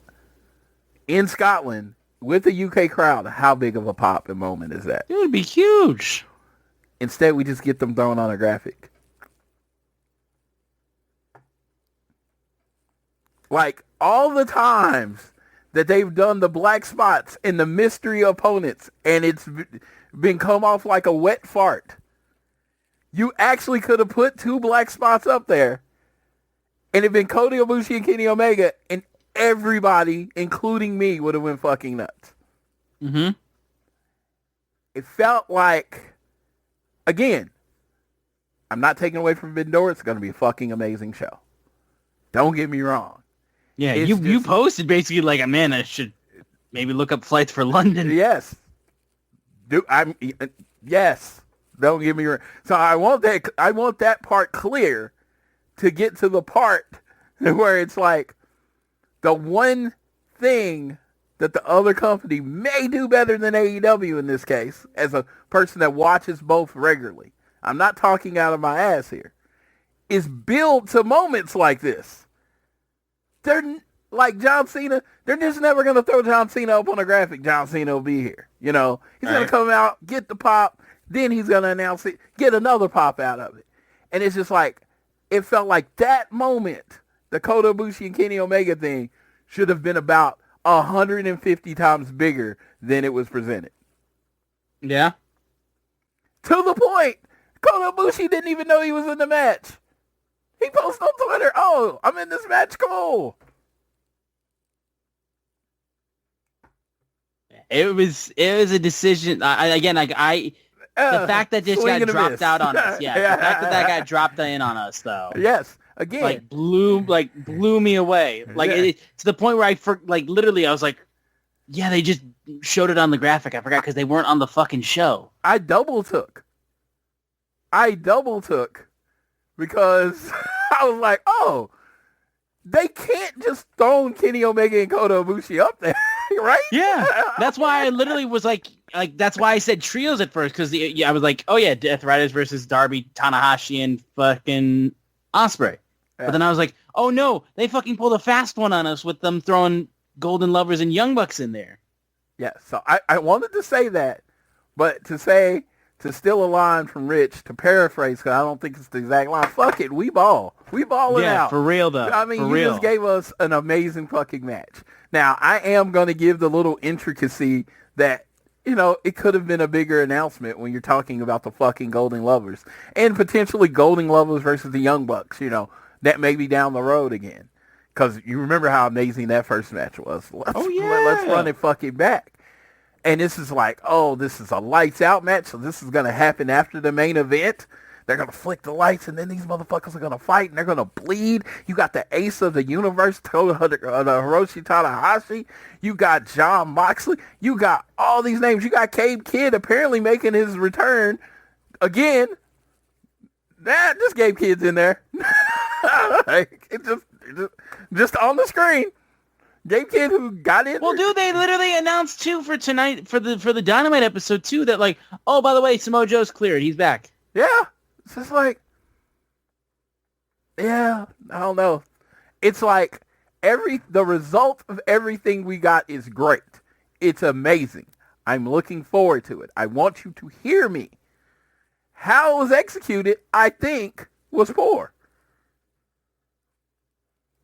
In Scotland, with the UK crowd, how big of a pop and moment is that? It would be huge. Instead, we just get them thrown on a graphic. Like, all the times that they've done the black spots and the mystery opponents, and it's been come off like a wet fart. You actually could have put 2 black spots up there, and it'd been Kota Ibushi and Kenny Omega, and everybody, including me, would have been fucking nuts. Mm-hmm. It felt like, again, I'm not taking away from Bendor. It's going to be a fucking amazing show. Don't get me wrong. Yeah, you posted basically like, man, I should maybe look up flights for London. Yes. Yes. Don't get me wrong. So I want that part clear to get to the part where it's like the one thing that the other company may do better than AEW in this case, as a person that watches both regularly, I'm not talking out of my ass here, is build to moments like this. They're like John Cena. They're just never going to throw John Cena up on a graphic. John Cena will be here. You know, he's going to come out, get the pop, then he's going to announce it, get another pop out of it. And it's just like, it felt like that moment, the Kota Ibushi and Kenny Omega thing, should have been about 150 times bigger than it was presented. Yeah. To the point, Kota Ibushi didn't even know he was in the match. He posted on Twitter, oh, I'm in this match, cool. It was a decision. The fact that this got dropped out on us. Yeah. The fact that got dropped in on us, though. Yes. Again. Blew me away. To the point where literally I was like, yeah, they just showed it on the graphic. I forgot because they weren't on the fucking show. I double took because I was like, oh, they can't just throw Kenny Omega and Kota Ibushi up there, right? Yeah. That's why I literally was like that's why I said trios at first, because I was like, oh yeah, Death Riders versus Darby, Tanahashi, and fucking Ospreay. Yeah. But then I was like, oh no, they fucking pulled a fast one on us with them throwing Golden Lovers and Young Bucks in there. Yeah, so I wanted to say that, but to steal a line from Rich, to paraphrase, because I don't think it's the exact line, fuck it, we balling out. Yeah, for real though. I mean, you just gave us an amazing fucking match. Now, I am going to give the little intricacy that, you know, it could have been a bigger announcement when you're talking about the fucking Golden Lovers, and potentially Golden Lovers versus the Young Bucks, you know, that may be down the road again. Because you remember how amazing that first match was. Let's run it fucking back. And this is like, oh, this is a lights out match, so this is going to happen after the main event. They're going to flick the lights, and then these motherfuckers are going to fight, and they're going to bleed. You got the ace of the universe, Hiroshi Tanahashi. You got John Moxley. You got all these names. You got Cade Kidd apparently making his return again. This Gabe Kidd's in there. It just on the screen. Gabe Kidd who got in. Well, dude, they literally announced too for tonight for the Dynamite episode too that like, oh, by the way, Samoa Joe's cleared. He's back. Yeah. It's just like, yeah, I don't know. It's like the result of everything we got is great. It's amazing. I'm looking forward to it. I want you to hear me. How it was executed, I think, was poor.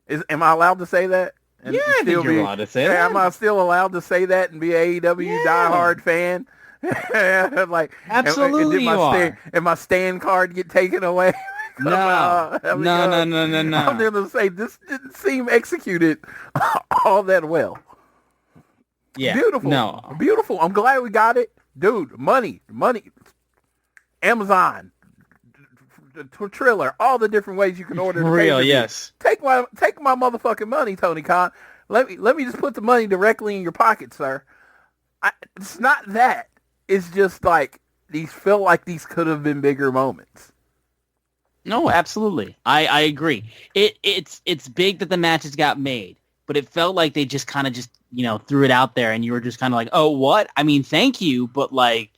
Am I allowed to say that? And yeah, I think you're allowed to say that. Am I still allowed to say that and be an AEW diehard fan? Like, absolutely, and my stand card get taken away? No. No. I'm going to say this didn't seem executed all that well. Yeah, beautiful. No, beautiful. I'm glad we got it, dude. Money. Amazon, Triller, all the different ways you can order. For real, yes. Take my motherfucking money, Tony Khan. Let me just put the money directly in your pocket, sir. It's not that. It's just like these feel like these could have been bigger moments. No, absolutely. I agree. It's big that the matches got made, but it felt like they just kind of just, threw it out there and you were just kind of like, oh, what? I mean, thank you, but like,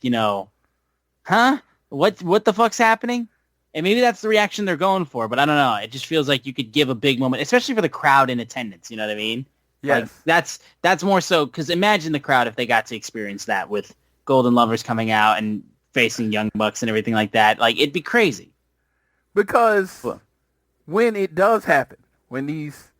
huh? What the fuck's happening? And maybe that's the reaction they're going for, but I don't know. It just feels like you could give a big moment, especially for the crowd in attendance. You know what I mean? Yes. Like, that's more so, because imagine the crowd if they got to experience that with Golden Lovers coming out and facing Young Bucks and everything like that. Like, it'd be crazy. Because when it does happen, when these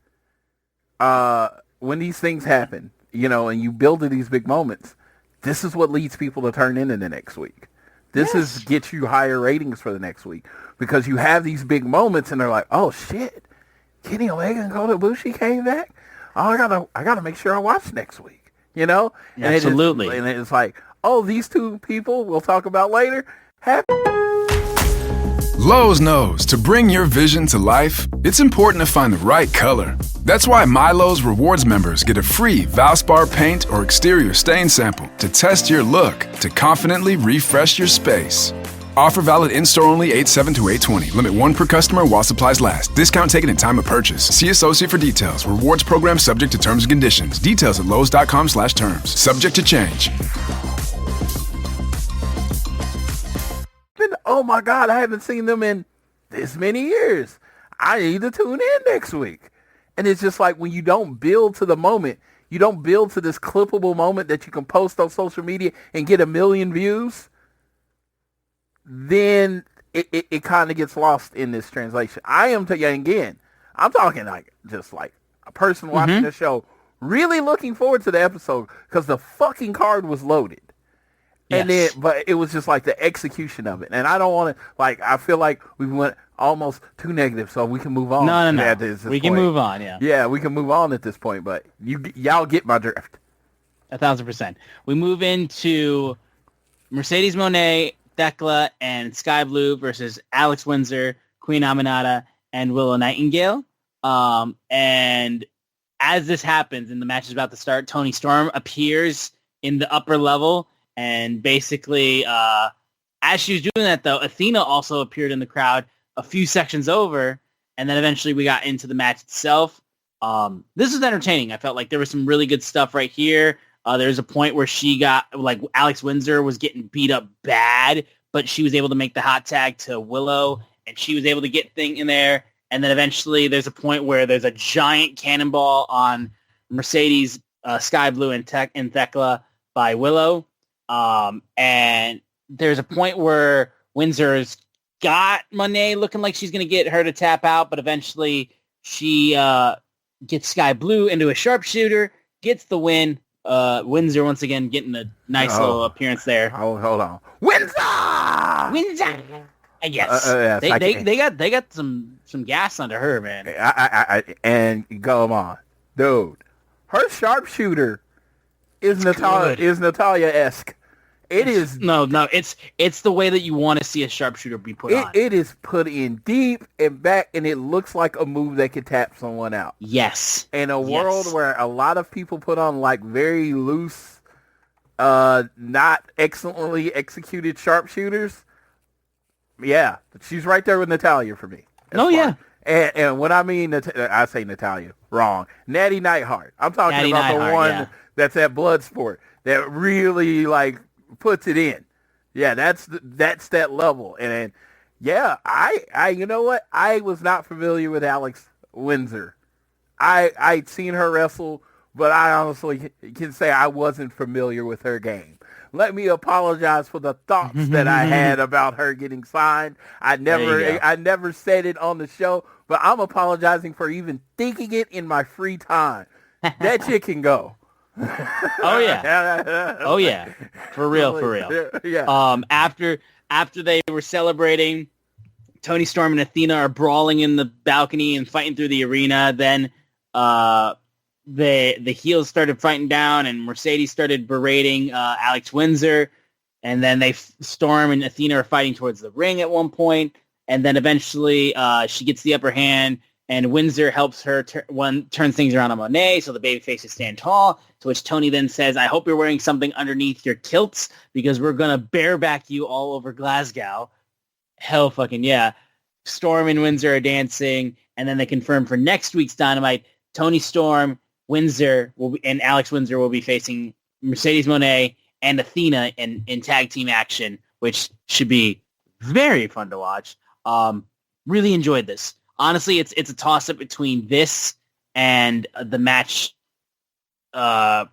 things happen, and you build to these big moments, this is what leads people to turn into the next week. This is get you higher ratings for the next week because you have these big moments and they're like, oh shit, Kenny Omega and Kota Ibushi came back. Oh, I gotta make sure I watch next week. And absolutely. And it's like, oh, these two people we'll talk about later. Lowe's knows to bring your vision to life, it's important to find the right color. That's why MyLowe's Rewards members get a free Valspar paint or exterior stain sample to test your look to confidently refresh your space. Offer valid in-store only 8/7 to 8/20. Limit 1 per customer while supplies last. Discount taken at time of purchase. See associate for details. Rewards program subject to terms and conditions. Details at lowes.com/terms. Subject to change. Oh my God, I haven't seen them in this many years. I need to tune in next week. And it's just like when you don't build to the moment, you don't build to this clippable moment that you can post on social media and get 1 million views, then it kind of gets lost in this translation. I'm talking like just like a person watching the show, really looking forward to the episode because the fucking card was loaded. Yes. But it was just like the execution of it. And I don't want to, I feel like we went almost too negative, so we can move on. No. We can move on, yeah. Yeah, we can move on at this point, but y'all get my drift. 1,000%. We move into Mercedes Moné, Thekla, and Sky Blue versus Alex Windsor, Queen Aminata, and Willow Nightingale. And as this happens and the match is about to start, Tony Storm appears in the upper level. And basically, as she was doing that, though, Athena also appeared in the crowd a few sections over. And then eventually we got into the match itself. This was entertaining. I felt like there was some really good stuff right here. There's a point where she got, like, Alex Windsor was getting beat up bad, but she was able to make the hot tag to Willow, and she was able to get thing in there. And then eventually there's a point where there's a giant cannonball on Mercedes, Sky Blue, and Thekla by Willow. And there's a point where Windsor's got Monet looking like she's going to get her to tap out, but eventually she gets Sky Blue into a sharpshooter, gets the win. Windsor once again getting a nice little appearance there. Oh, hold on. Windsor! Yes. They got some gas under her, man. And go on. Dude, her sharpshooter is Natalia-esque. It is no. It's the way that you want to see a sharpshooter be put on. It is put in deep and back, and it looks like a move that could tap someone out. Yes. In a world where a lot of people put on like very loose, not excellently executed sharpshooters, yeah, she's right there with Natalia for me. And when I mean, I say Natalia, wrong. Natty Neidhart. I'm talking about the one that's at Bloodsport that really like puts it in. Yeah, that's that level. And yeah, I you know what? I was not familiar with Alex Windsor. I'd seen her wrestle, but I honestly can say I wasn't familiar with her game. Let me apologize for the thoughts that I had about her getting signed. I never said it on the show, but I'm apologizing for even thinking it in my free time. That chick can go. Oh yeah. For real. Yeah. After they were celebrating, Toni Storm and Athena are brawling in the balcony and fighting through the arena. Then the heels started fighting down, and Mercedes started berating Alex Windsor, and then Storm and Athena are fighting towards the ring at one point, and then eventually she gets the upper hand, and Windsor helps her turns things around on Monet, so the babyfaces stand tall, to which Tony then says, I hope you're wearing something underneath your kilts, because we're going to bareback you all over Glasgow. Hell fucking yeah. Storm and Windsor are dancing, and then they confirm for next week's Dynamite, Toni Storm, Windsor and Alex Windsor will be facing Mercedes Moné and Athena in tag team action, which should be very fun to watch. Really enjoyed this. Honestly, it's a toss-up between this and the match, the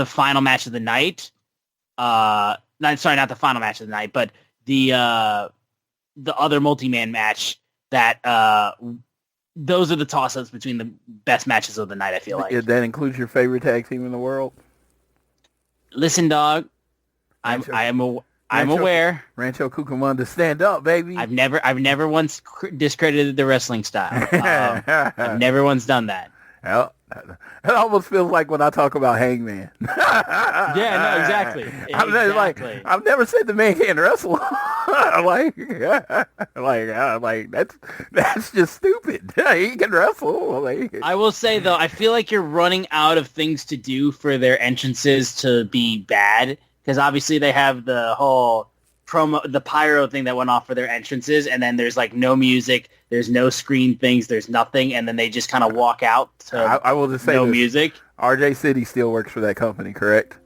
final match of the night. Not the final match of the night, but the other multi-man match that those are the toss-ups between the best matches of the night, I feel like. That includes your favorite tag team in the world? Listen, dog, I'm aware. Rancho Cucamonga, stand up, baby. I've never once discredited the wrestling style. I've never once done that. Well, it almost feels like when I talk about Hangman. Yeah, no, exactly. I've never said the man can't wrestle. That's just stupid. He can wrestle. I will say though, I feel like you're running out of things to do for their entrances to be bad, because obviously they have the whole promo, the pyro thing that went off for their entrances, and then there's like no music, there's no screen things, there's nothing, and then they just kind of walk out to I will just say no this. music. RJ City still works for that company, correct?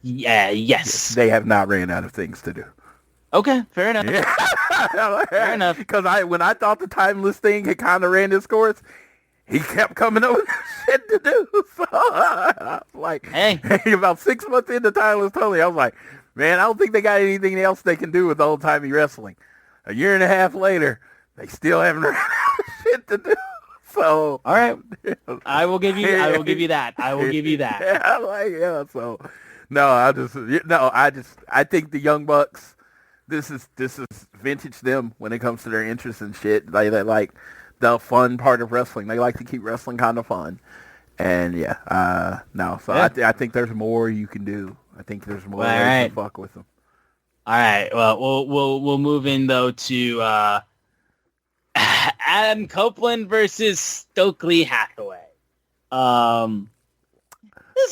Yeah, yes. They have not ran out of things to do. Okay, fair enough. Yeah. Fair enough. Because when I thought the timeless thing had kind of ran its course, he kept coming up with shit to do. So I was like, hey, about 6 months into Timeless Tony, I was like, man, I don't think they got anything else they can do with old-timey wrestling. A year and a half later, they still haven't ran out of shit to do. So, all right, I will give you that. I will give you that. I think the Young Bucks, this is vintage them when it comes to their interests and shit. They like the fun part of wrestling. They like to keep wrestling kind of fun. And I think there's more you can do. I think there's more ways to fuck with them. All right. Well, we'll move in though to Adam Copeland versus Stokely Hathaway. This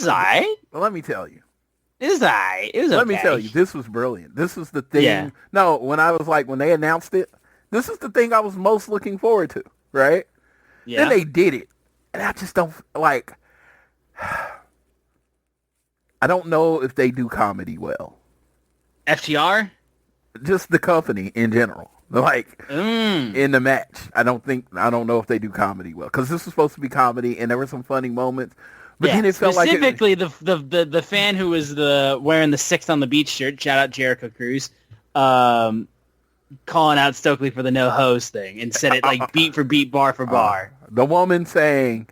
is all right. Well, let me tell you. It was all right. It was Let me tell you, this was brilliant. This was the thing. Yeah. No, when they announced it, this is the thing I was most looking forward to, right? Yeah. Then they did it. And I just don't, like, I don't know if they do comedy well. FTR? Just the company in general. Like, in the match. I don't know if they do comedy well. Because this was supposed to be comedy, and there were some funny moments. But then it felt like specifically the fan who was wearing the 6th on the Beach shirt, shout out Jericho Cruz, calling out Stokely for the no hose thing and said it like beat for beat, bar for bar. The woman saying,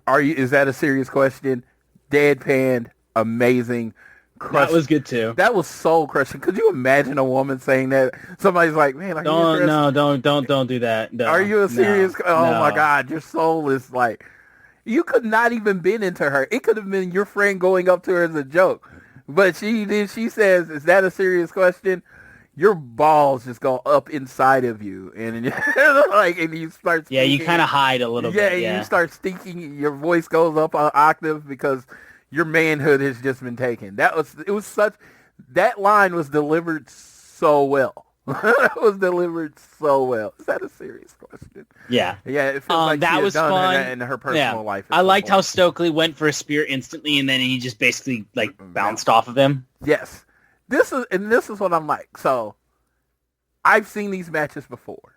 is that a serious question? Deadpan, amazing. That was good too. That was soul crushing. Could you imagine a woman saying that? Somebody's like, man, don't do that. No, are you a serious? No. My God, your soul is like. You could not even been into her. It could have been your friend going up to her as a joke. But she says, is that a serious question? Your balls just go up inside of you, and you start. Yeah, you kind of hide a little bit. Yeah, you start stinking. Your voice goes up an octave because your manhood has just been taken. That line was delivered so well. It was delivered so well. Is that a serious question? Yeah. Yeah, it feels like that she was done fun in her personal life. I liked how Stokely went for a spear instantly, and then he just basically bounced off of him. Yes. This is what I'm like. So, I've seen these matches before.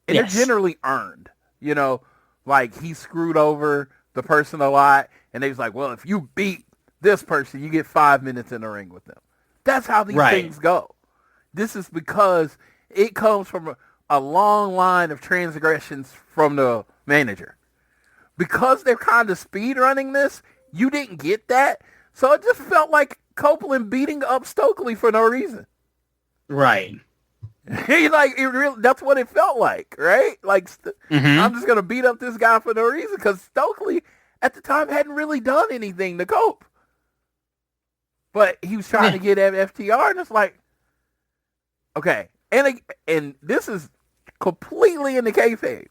And they're generally earned. You know, like he screwed over the person a lot, and they was like, well, if you beat this person, you get 5 minutes in the ring with them. That's how these things go. This is because it comes from a long line of transgressions from the manager. Because they're kind of speed running this, you didn't get that. So it just felt like Copeland beating up Stokely for no reason. Right. That's what it felt like, right? Like, I'm just going to beat up this guy for no reason because Stokely at the time hadn't really done anything to Cope. But he was trying to get at FTR, and it's like, okay. And this is completely in the kayfabe.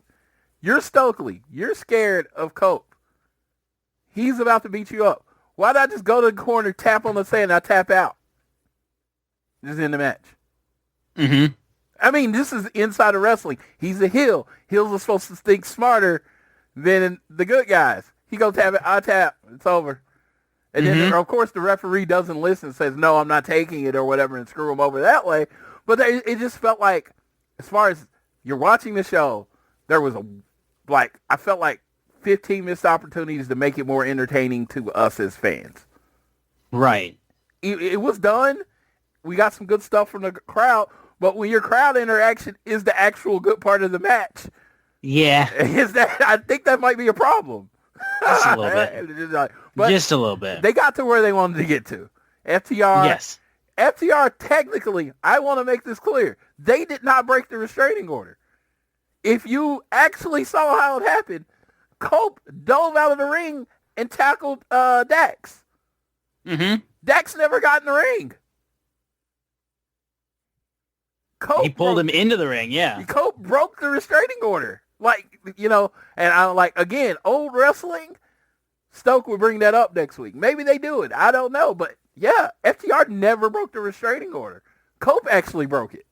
You're Stokely. You're scared of Cope. He's about to beat you up. Why not just go to the corner, tap on the sand, and I tap out? Just in the match. Mm-hmm. I mean, this is inside of wrestling. He's a heel. Heels are supposed to think smarter than the good guys. He goes tap it, I tap. It's over. And then, of course, the referee doesn't listen, says, no, I'm not taking it or whatever, and screw him over that way. But it just felt like, as far as you're watching the show, there was I felt like 15 missed opportunities to make it more entertaining to us as fans. Right. It was done. We got some good stuff from the crowd, but when your crowd interaction is the actual good part of the match, I think that might be a problem. Just a little bit. But just a little bit. They got to where they wanted to get to. FTR. Yes. FTR, technically, I want to make this clear. They did not break the restraining order. If you actually saw how it happened, Cope dove out of the ring and tackled Dax. Mm-hmm. Dax never got in the ring. He pulled him into the ring, Cope broke the restraining order. And I'm like, again, old wrestling, Stoke will bring that up next week. Maybe they do it. I don't know. But, yeah, FTR never broke the restraining order. Cope actually broke it.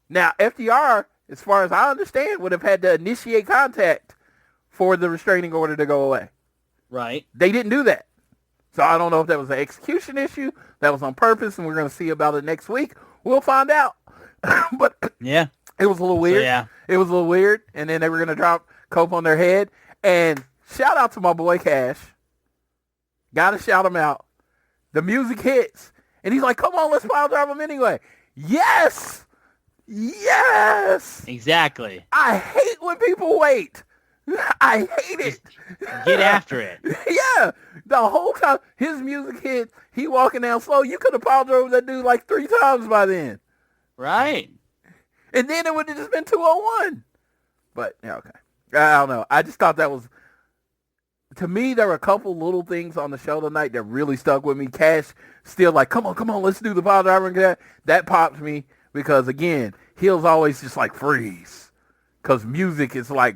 Now, FTR, as far as I understand, would have had to initiate contact for the restraining order to go away. Right. They didn't do that. So I don't know if that was an execution issue, that was on purpose, and we're going to see about it next week. We'll find out. But yeah, it was a little weird. So, it was a little weird. And then they were going to drop Cope on their head. And shout out to my boy Cash. Got to shout him out. The music hits. And he's like, come on, let's pile drive him anyway. Yes! Yes! Exactly. I hate when people wait. I hate it. Get after it. Yeah. The whole time his music hit, he walking down slow. You could have piled over that dude like 3 times by then. Right. And then it would have just been 201. But, yeah, okay. I don't know. I just thought that was, to me, there were a couple little things on the show tonight that really stuck with me. Cash still like, come on, let's do the pile driver. That popped me because, again, heels always just like freeze because music is like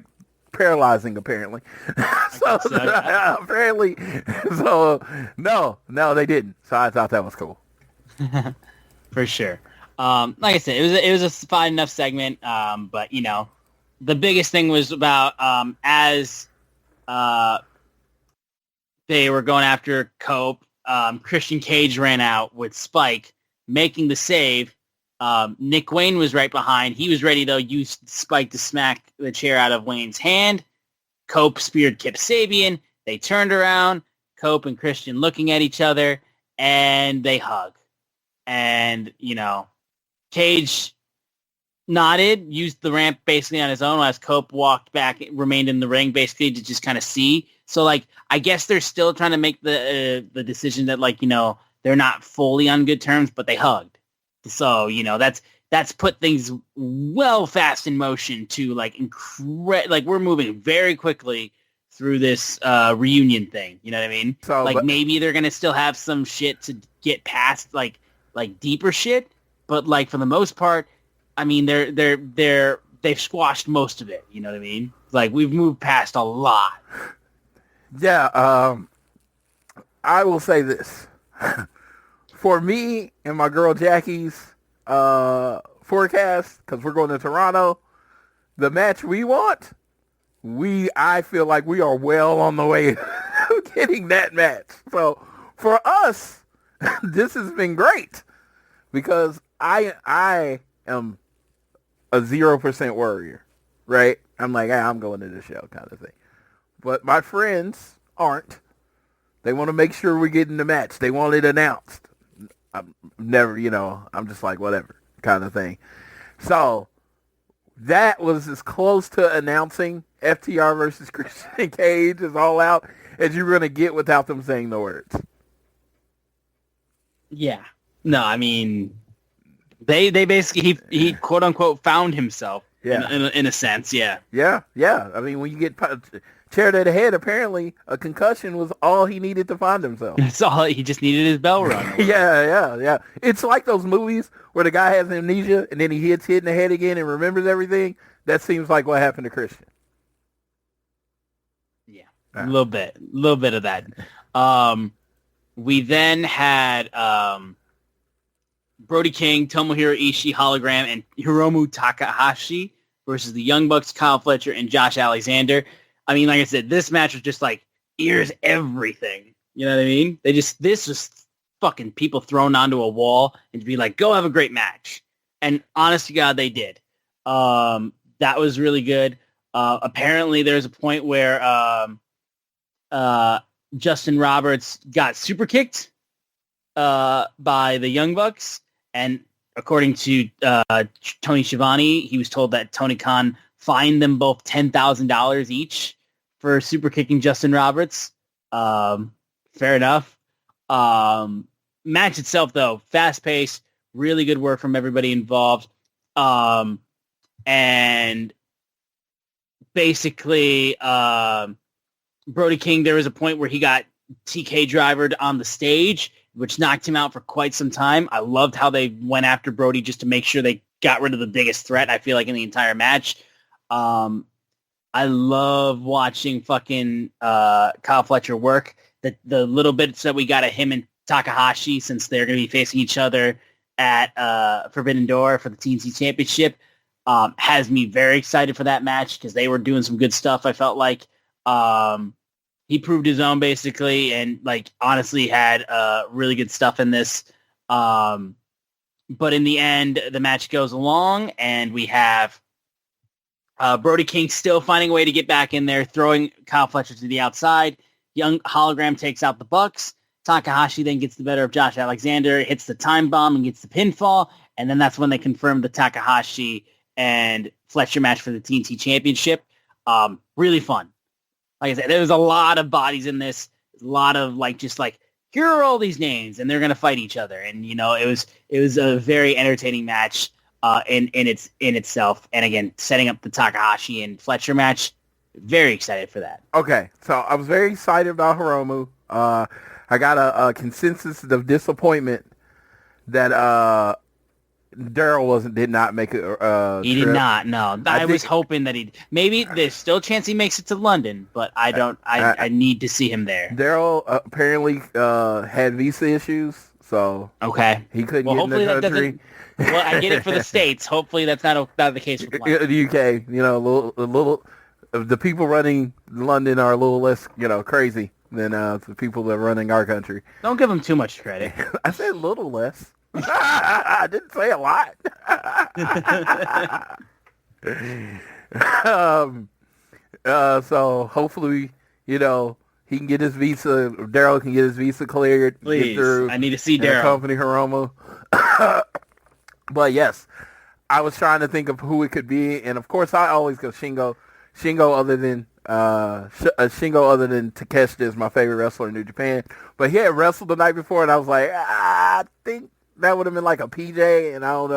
paralyzing apparently. Apparently, no, they didn't. So I thought that was cool. For sure. Like I said, it was a fine enough segment. But the biggest thing was about as they were going after Cope, Christian Cage ran out with Spike making the save. Nick Wayne was right behind. He was ready to use Spike to smack the chair out of Wayne's hand. Cope speared Kip Sabian. They turned around, Cope and Christian looking at each other, and they hug. And, Cage nodded, used the ramp basically on his own as Cope walked back, remained in the ring basically to just kind of see. So, I guess they're still trying to make the decision that, they're not fully on good terms, but they hugged. So, that's put things well fast in motion to we're moving very quickly through this reunion thing. You know what I mean? So, like maybe they're gonna still have some shit to get past, like deeper shit. But like for the most part, I mean, they've squashed most of it. You know what I mean? Like we've moved past a lot. Yeah. I will say this. For me and my girl Jackie's forecast, because we're going to Toronto, the match we want, I feel like we are well on the way to getting that match. So for us, this has been great because I am a 0% warrior, right? I'm like, hey, I'm going to the show kind of thing. But my friends aren't. They want to make sure we're getting the match. They want it announced. I'm never, I'm just like, whatever kind of thing. So that was as close to announcing FTR versus Christian Cage as All Out as you're going to get without them saying the words. Yeah. No, I mean, they basically, he quote unquote found himself in a sense. Yeah. Yeah. Yeah. I mean, when you get chair to the head, apparently a concussion was all he needed to find himself. That's all. He just needed his bell rung. Yeah. It's like those movies where the guy has amnesia and then he hit in the head again and remembers everything. That seems like what happened to Christian. Yeah, a little bit of that. We then had Brody King, Tomohiro Ishii, Hologram, and Hiromu Takahashi versus the Young Bucks, Kyle Fletcher, and Josh Alexander. I mean, like I said, this match was just like, here's everything. You know what I mean? This was fucking people thrown onto a wall and to be like, go have a great match. And honest to God, they did. That was really good. Apparently there's a point where Justin Roberts got super kicked by the Young Bucks. And according to Tony Schiavone, he was told that Tony Khan fined them both $10,000 each for super kicking Justin Roberts. Fair enough. Match itself, though, fast-paced, really good work from everybody involved. And basically, Brody King, there was a point where he got TK drivered on the stage, which knocked him out for quite some time. I loved how they went after Brody just to make sure they got rid of the biggest threat, I feel like, in the entire match. I love watching fucking Kyle Fletcher work. The little bits that we got at him and Takahashi, since they're going to be facing each other at Forbidden Door for the TNT Championship, has me very excited for that match because they were doing some good stuff. I felt like he proved his own basically, and like honestly had really good stuff in this. But in the end, the match goes along, and we have Brody King still finding a way to get back in there, throwing Kyle Fletcher to the outside. Young Hologram takes out the Bucks. Takahashi then gets the better of Josh Alexander, hits the time bomb and gets the pinfall. And then that's when they confirm the Takahashi and Fletcher match for the TNT Championship. Really fun. Like I said, there was a lot of bodies in this. A lot of just here are all these names, and they're going to fight each other. And, it was a very entertaining match in itself. And again, setting up the Takahashi and Fletcher match, very excited for that. Okay, so I was very excited about Hiromu. I got a consensus of disappointment that Daryl did not make it. He trip. Did not. No, I was hoping that maybe there's still a chance he makes it to London, but I don't. I need to see him there. Daryl apparently had visa issues, so okay, he couldn't get in the country. Well, I get it for the States. Hopefully, that's not the case with London. The UK, a little. The people running London are a little less, crazy than the people that are running our country. Don't give them too much credit. I said a little less. I didn't say a lot. So hopefully, he can get his visa. Daryl can get his visa cleared. Please, I need to see Daryl. Company Hiromu. But yes, I was trying to think of who it could be, and of course, I always go Shingo. Shingo, other than Takeshita, is my favorite wrestler in New Japan. But he had wrestled the night before, and I was like, I think that would have been like a PJ, and I don't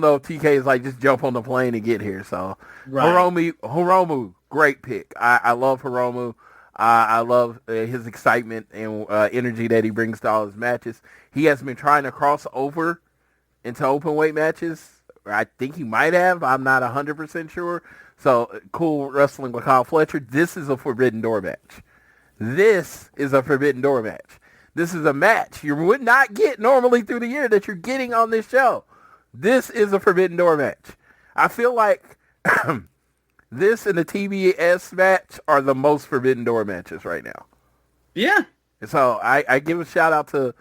know if TK is just jump on the plane and get here. So right. Hiromu Great pick. I love Hiromu. I love his excitement and energy that he brings to all his matches. He has been trying to cross over into open weight matches. I think he might have. I'm not 100% sure. So, cool wrestling with Kyle Fletcher. This is a Forbidden Door match. This is a Forbidden Door match. This is a match you would not get normally through the year that you're getting on this show. This is a Forbidden Door match. I feel like this and the TBS match are the most Forbidden Door matches right now. Yeah. So I give a shout out to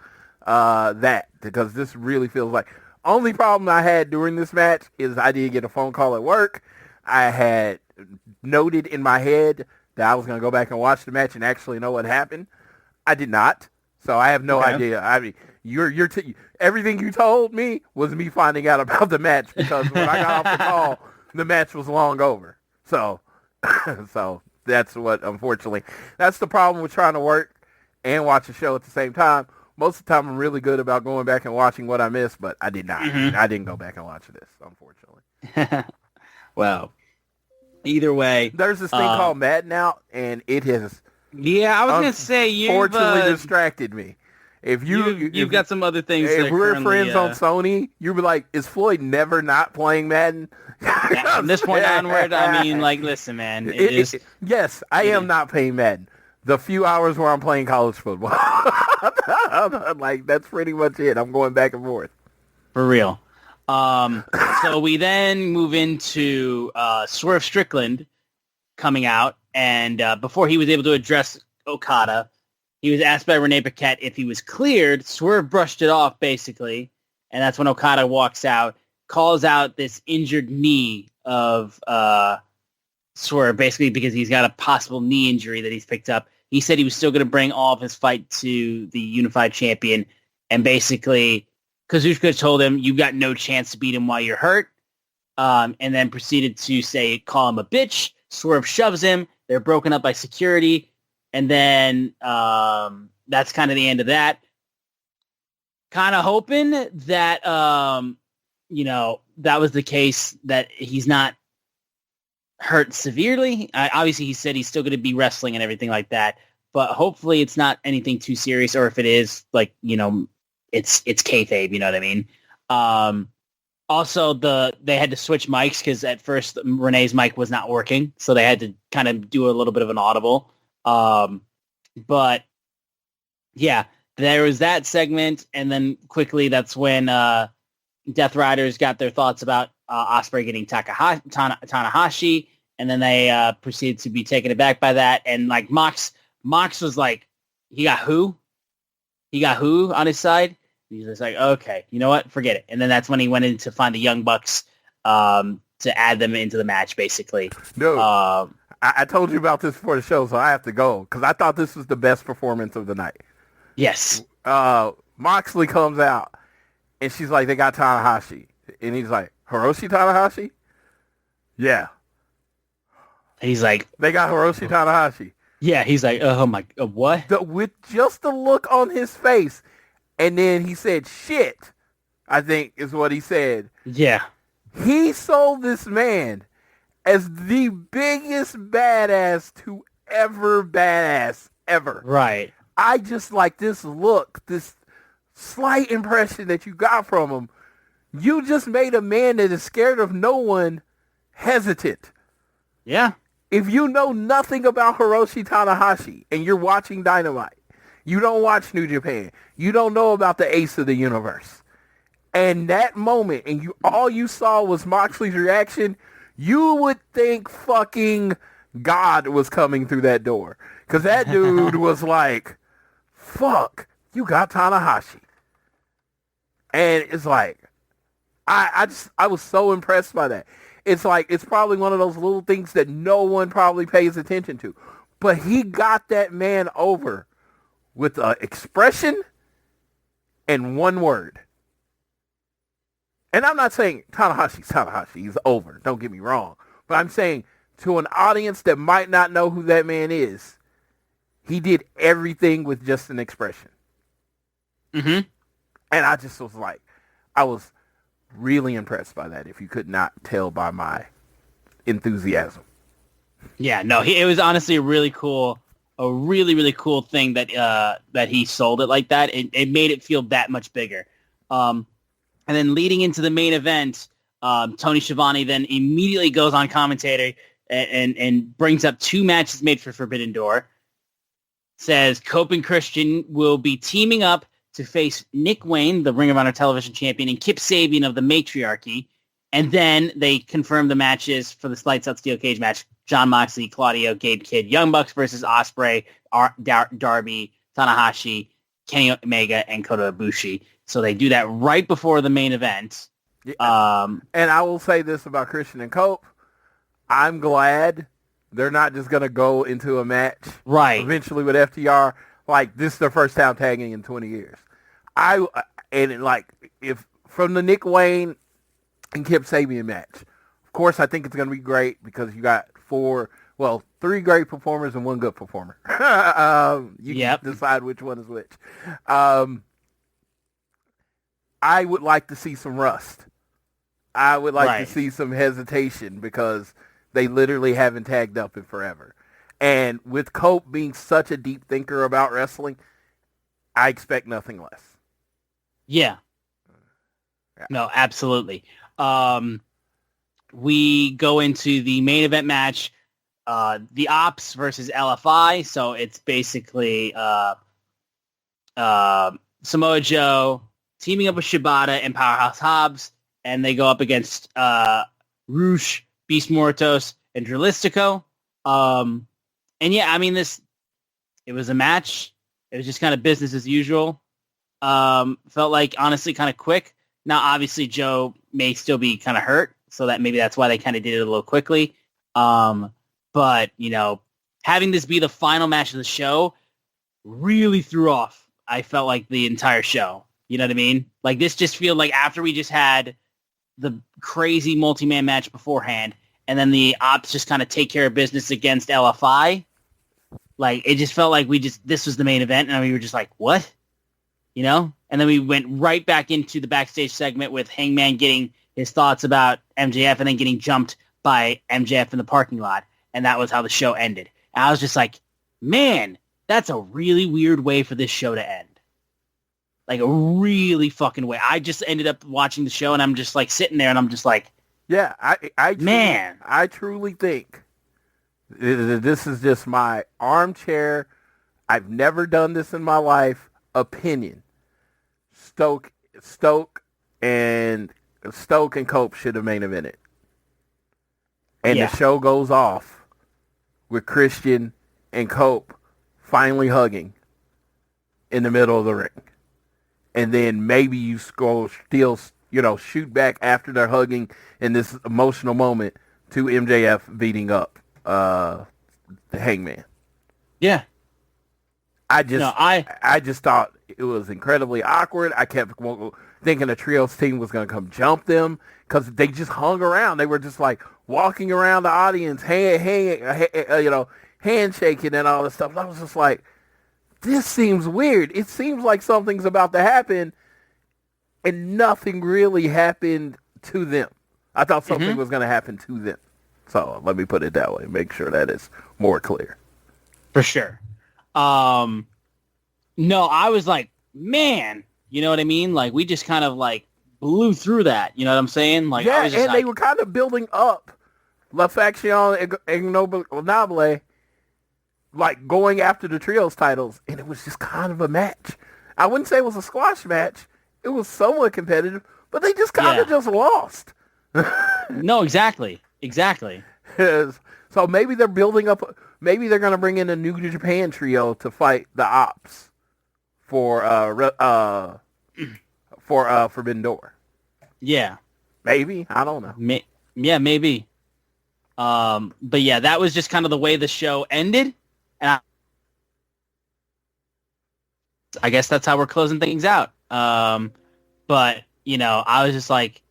that, because this really feels like... Only problem I had during this match is I did get a phone call at work. I had noted in my head that I was going to go back and watch the match and actually know what happened. I did not. So I have no idea. I mean, everything you told me was me finding out about the match, because when I got off the call, the match was long over. So that's what, unfortunately, that's the problem with trying to work and watch a show at the same time. Most of the time, I'm really good about going back and watching what I missed, but I did not. Mm-hmm. I didn't go back and watch this, unfortunately. Well, either way, there's this thing called Madden out, and it has. Yeah, I was gonna say unfortunately distracted me. If you've got some other things. If we're friends on Sony, you'd be like, "Is Floyd never not playing Madden?" From this point onward, I mean, like, listen, man. Yes, I am not playing Madden. The few hours where I'm playing college football, like, that's pretty much it. I'm going back and forth. For real. So we then move into Swerve Strickland coming out, and before he was able to address Okada, he was asked by Renee Paquette if he was cleared. Swerve brushed it off, basically, and that's when Okada walks out, calls out this injured knee of Swerve, basically because he's got a possible knee injury that he's picked up. He said he was still going to bring all of his fight to the Unified Champion, and basically Kazuchika told him, "You got no chance to beat him while you're hurt," and then proceeded to call him a bitch. Swerve shoves him. They're broken up by security, and then that's kind of the end of that. Kind of hoping that, that was the case, that he's not hurt severely. Obviously, he said he's still going to be wrestling and everything like that, but hopefully it's not anything too serious, or if it is, it's kayfabe, you know what I mean? Also, they had to switch mics because at first Renee's mic was not working, so they had to kind of do a little bit of an audible. But yeah, there was that segment, and then quickly that's when Death Riders got their thoughts about Ospreay getting Tanahashi, and then they proceeded to be taken aback by that. And like Mox was like, he got who on his side. He's just like, okay, you know what? Forget it. And then that's when he went in to find the Young Bucks to add them into the match, basically. No, I told you about this before the show, so I have to go, because I thought this was the best performance of the night. Yes. Moxley comes out, and she's like, they got Tanahashi. And he's like, Hiroshi Tanahashi? Yeah. He's like, they got Hiroshi Tanahashi. Yeah, he's like, oh my, what? With just the look on his face. And then he said, shit, I think is what he said. Yeah. He sold this man as the biggest badass to ever badass ever. Right. I just like this look, this slight impression that you got from him. You just made a man that is scared of no one hesitant. Yeah. If you know nothing about Hiroshi Tanahashi and you're watching Dynamite, you don't watch New Japan, you don't know about the ace of the universe, and that moment, and all you saw was Moxley's reaction, you would think fucking God was coming through that door. Because that dude was like, fuck, you got Tanahashi. And it's like, I was so impressed by that. It's like, it's probably one of those little things that no one probably pays attention to. But he got that man over with an expression and one word. And I'm not saying Tanahashi's Tanahashi. He's over. Don't get me wrong. But I'm saying to an audience that might not know who that man is, he did everything with just an expression. Mm-hmm. And I just was like, I was really impressed by that, if you could not tell by my enthusiasm. Yeah, no, it was honestly a really cool thing that he sold it like that. It made it feel that much bigger. And then leading into the main event, Tony Schiavone then immediately goes on commentator and brings up 2 matches made for Forbidden Door. Says Cope and Christian will be teaming up to face Nick Wayne, the Ring of Honor television champion, and Kip Sabian of the Matriarchy. And then they confirm the matches for the Lights Out Steel Cage match. Jon Moxley, Claudio, Gabe Kidd, Young Bucks versus Ospreay, Darby, Tanahashi, Kenny Omega, and Kota Ibushi. So they do that right before the main event. Yeah. And I will say this about Christian and Cope. I'm glad they're not just going to go into a match eventually with FTR. Like, this is their first time tagging in 20 years. If from the Nick Wayne and Kip Sabian match, of course, I think it's going to be great because you got 3 great performers and 1 good performer. You can decide which one is which. I would like to see some rust. I would like to see some hesitation because they literally haven't tagged up in forever. And with Cope being such a deep thinker about wrestling, I expect nothing less. Yeah. No, absolutely. We go into the main event match, the Ops versus LFI. So it's basically Samoa Joe teaming up with Shibata and Powerhouse Hobbs, and they go up against Rush, Beast Mortos, and Dralistico. And yeah, I mean, it was a match. It was just kind of business as usual. Felt like, honestly, kind of quick. Now, obviously, Joe may still be kind of hurt, so that's why they kind of did it a little quickly. But, having this be the final match of the show really threw off, I felt like, the entire show. You know what I mean? Like, this just feels like after we just had the crazy multi-man match beforehand, and then the Ops just kind of take care of business against LFI. Like, it just felt like this was the main event, and we were just like, what? And then we went right back into the backstage segment with Hangman getting his thoughts about MJF and then getting jumped by MJF in the parking lot. And that was how the show ended. And I was just like, man, that's a really weird way for this show to end. Like, a really fucking way. I just ended up watching the show, and I'm just, like, sitting there, and I'm just like, yeah, I truly think this is just my armchair, I've never done this in my life, opinion. Stoke and Cope should have main evented. And the show goes off with Christian and Cope finally hugging in the middle of the ring. And then maybe you still, shoot back after they're hugging in this emotional moment to MJF beating up the Hangman. Yeah. I just thought it was incredibly awkward. I kept thinking the trios team was going to come jump them because they just hung around. They were just like walking around the audience, handshaking and all this stuff. And I was just like, this seems weird. It seems like something's about to happen, and nothing really happened to them. I thought something was going to happen to them. So let me put it that way. Make sure that is more clear. For sure. No, I was like, man, you know what I mean? Like, we just kind of like blew through that. You know what I'm saying? Like, yeah, I was just and they were kind of building up La Faction Ignoble, like going after the trios titles, and it was just kind of a match. I wouldn't say it was a squash match. It was somewhat competitive, but they just kind of just lost. No, exactly. So maybe they're building up. Maybe they're going to bring in a New Japan trio to fight the Ops for Forbidden Door. Yeah, maybe, I don't know. Maybe. But yeah, that was just kind of the way the show ended, and I guess that's how we're closing things out. But I was just like,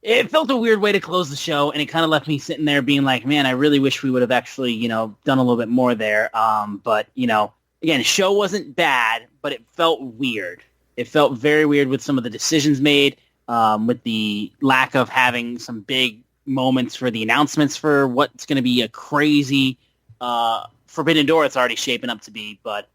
it felt a weird way to close the show, and it kind of left me sitting there being like, man, I really wish we would have actually, done a little bit more there. But, again, the show wasn't bad, but it felt weird. It felt very weird with some of the decisions made, with the lack of having some big moments for the announcements for what's going to be a crazy Forbidden Door it's already shaping up to be. But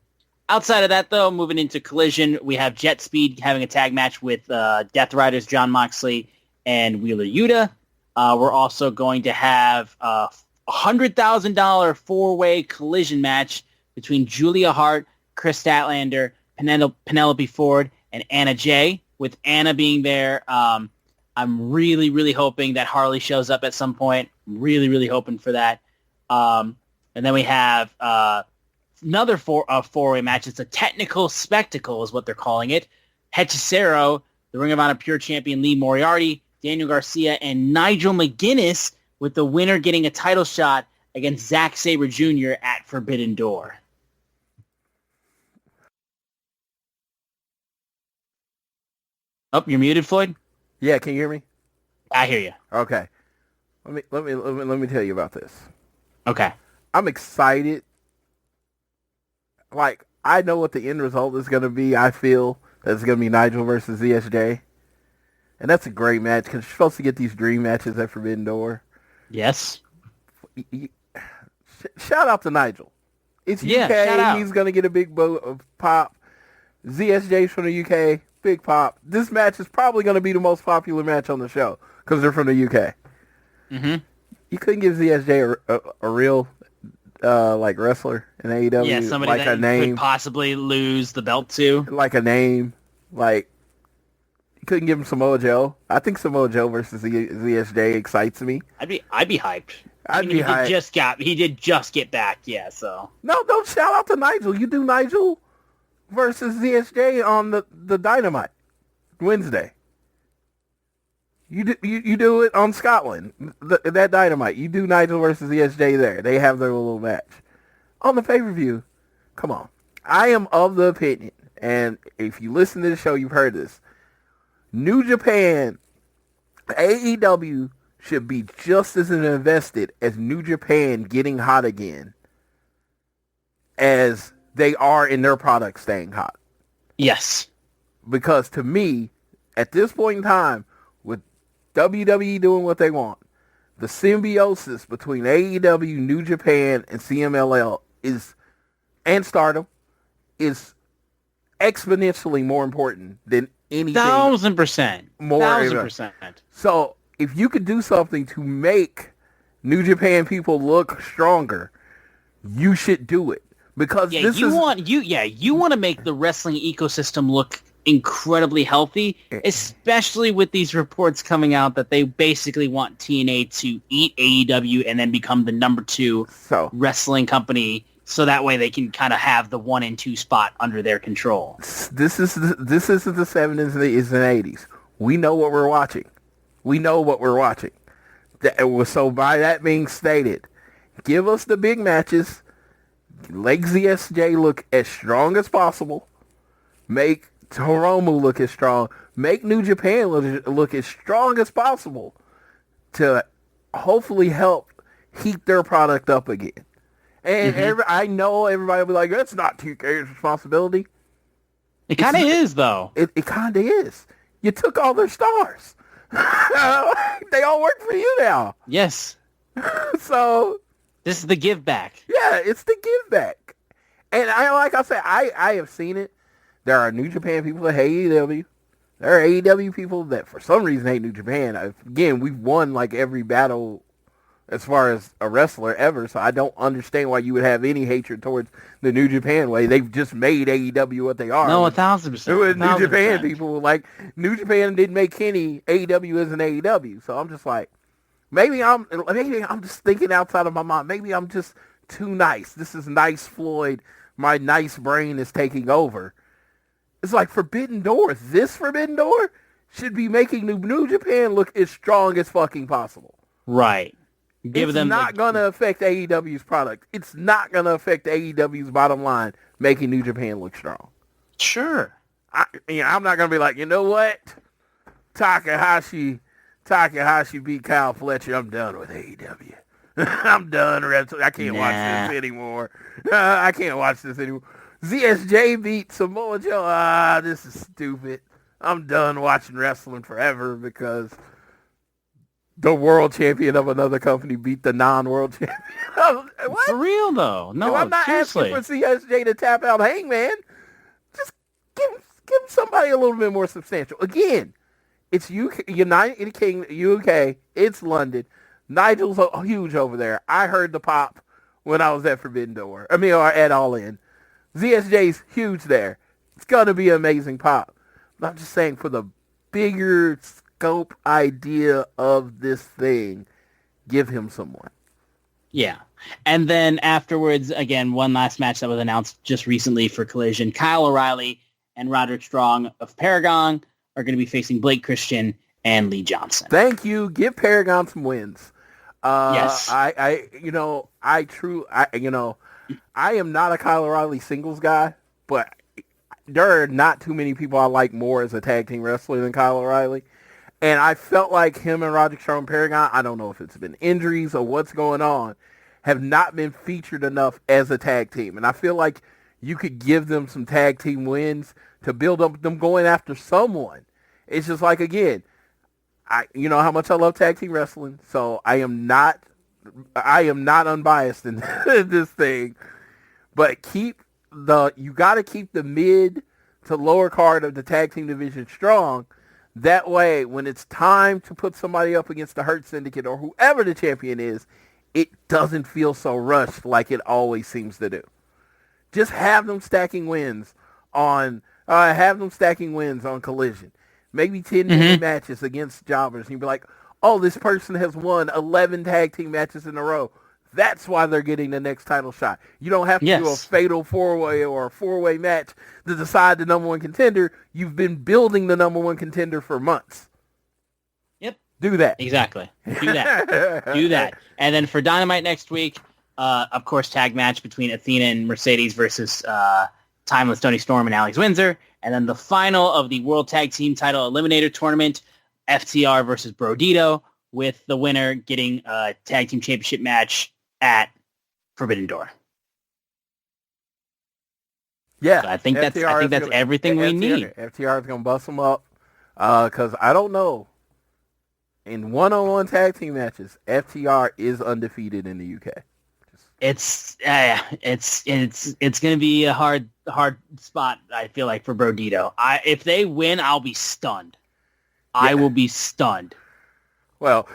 outside of that, though, moving into Collision, we have Jet Speed having a tag match with Death Riders, Jon Moxley, and Wheeler Yuta. We're also going to have a $100,000 four-way Collision match between Julia Hart, Chris Statlander, Penelope Ford, and Anna Jay, with Anna being there. I'm really, really hoping that Harley shows up at some point. Really, really hoping for that. And then we have another four-way match. It's a technical spectacle is what they're calling it. Hechicero, the Ring of Honor Pure Champion Lee Moriarty, Daniel Garcia, and Nigel McGuinness, with the winner getting a title shot against Zack Sabre Jr. at Forbidden Door. Oh, you're muted, Floyd? Yeah, can you hear me? I hear you. Okay. Let me tell you about this. Okay. I'm excited. Like, I know what the end result is going to be. I feel that it's going to be Nigel versus ZSJ. And that's a great match because you're supposed to get these dream matches at Forbidden Door. Yes. Shout out to Nigel. It's UK. He's going to get a big pop. ZSJ's from the UK. Big pop. This match is probably going to be the most popular match on the show because they're from the UK. Mm-hmm. You couldn't give ZSJ a real like wrestler in AEW. Yeah, somebody like that a name, could possibly lose the belt to. like a name. Like, you couldn't give him Samoa Joe. I think Samoa Joe versus ZSJ excites me. I'd be hyped. I'd be hyped. He did just get back, yeah. So no, don't shout out to Nigel. You do Nigel versus ZSJ on the Dynamite Wednesday. You do it on Scotland, that Dynamite. You do Nigel versus ZSJ there. They have their little match. On the pay-per-view, come on. I am of the opinion, and if you listen to the show, you've heard this. New Japan, AEW should be just as invested as New Japan getting hot again as they are in their product staying hot. yes. Because to me, at this point in time, with WWE doing what they want, the symbiosis between AEW, New Japan, and CMLL and Stardom is exponentially more important than anything. 1,000%. More 1,000%. So if you could do something to make New Japan people look stronger, you should do it. Because you want to make the wrestling ecosystem look incredibly healthy, especially with these reports coming out that they basically want TNA to eat AEW and then become the number 2 wrestling company, so that way they can kind of have the 1 and 2 spot under their control. This isn't the 70s and the 80s. We know what we're watching. So by that being stated, give us the big matches. Make ZSJ look as strong as possible. Make Hiromu look as strong. Make New Japan look as strong as possible to hopefully help heat their product up again. And I know everybody will be like, that's not TK's responsibility. It kind of is, though. It kind of is. You took all their stars. They all work for you now. Yes. So this is the give back. Yeah, it's the give back. And like I said, I have seen it. There are New Japan people that hate AEW. There are AEW people that for some reason hate New Japan. Again, we've won like every battle as far as a wrestler ever, so I don't understand why you would have any hatred towards the New Japan way. They've just made AEW what they are. No, 1,000%. With New Japan people, like, New Japan didn't make Kenny, AEW isn't AEW. So I'm just like, maybe I'm just thinking outside of my mind. Maybe I'm just too nice. This is nice Floyd. My nice brain is taking over. It's like Forbidden Door. This Forbidden Door should be making New Japan look as strong as fucking possible. Right. It's not going to affect AEW's product. It's not going to affect AEW's bottom line, making New Japan look strong. Sure. I'm not going to be like, you know what? Takahashi beat Kyle Fletcher. I'm done with AEW. I'm done. I can't watch this anymore. I can't watch this anymore. ZSJ beat Samoa Joe. This is stupid. I'm done watching wrestling forever because the world champion of another company beat the non-world champion. What? For real though? No, I'm not seriously. asking for CSJ to tap out Hangman. Just give somebody a little bit more substantial. Again, it's UK, United Kingdom, UK. It's London. Nigel's huge over there. I heard the pop when I was at Forbidden Door. Or at All In. ZSJ's huge there. It's gonna be an amazing pop. But I'm just saying, for the bigger scope idea of this thing, give him someone. Yeah. And then afterwards, again, one last match that was announced just recently for Collision. Kyle O'Reilly and Roderick Strong of Paragon are going to be facing Blake Christian and Lee Johnson. Thank you. Give Paragon some wins. Yes. I am not a Kyle O'Reilly singles guy, but there are not too many people I like more as a tag team wrestler than Kyle O'Reilly. And I felt like him and Roderick Strong and Paragon, I don't know if it's been injuries or what's going on, have not been featured enough as a tag team. And I feel like you could give them some tag team wins to build up them going after someone. It's just like, again, you know how much I love tag team wrestling, so I am not unbiased in this thing. But you got to keep the mid to lower card of the tag team division strong. That way, when it's time to put somebody up against the Hurt Syndicate or whoever the champion is, it doesn't feel so rushed like it always seems to do. Just have them stacking wins on Collision. Maybe 10 matches against jobbers. And you'd be like, oh, this person has won 11 tag team matches in a row. That's why they're getting the next title shot. You don't have to do a fatal four-way or a four-way match to decide the number one contender. You've been building the number one contender for months. Yep. Do that. Exactly. Do that. Do that. And then for Dynamite next week, of course, tag match between Athena and Mercedes versus Timeless Toni Storm and Alex Windsor. And then the final of the World Tag Team Title Eliminator Tournament, FTR versus Brodito, with the winner getting a Tag Team Championship match at Forbidden Door. Yeah, so I think that's everything we need. FTR is gonna bust them up because I don't know. In one-on-one tag team matches, FTR is undefeated in the UK. It's gonna be a hard spot. I feel like for Brodito. If they win, I'll be stunned. Yeah. I will be stunned. Well,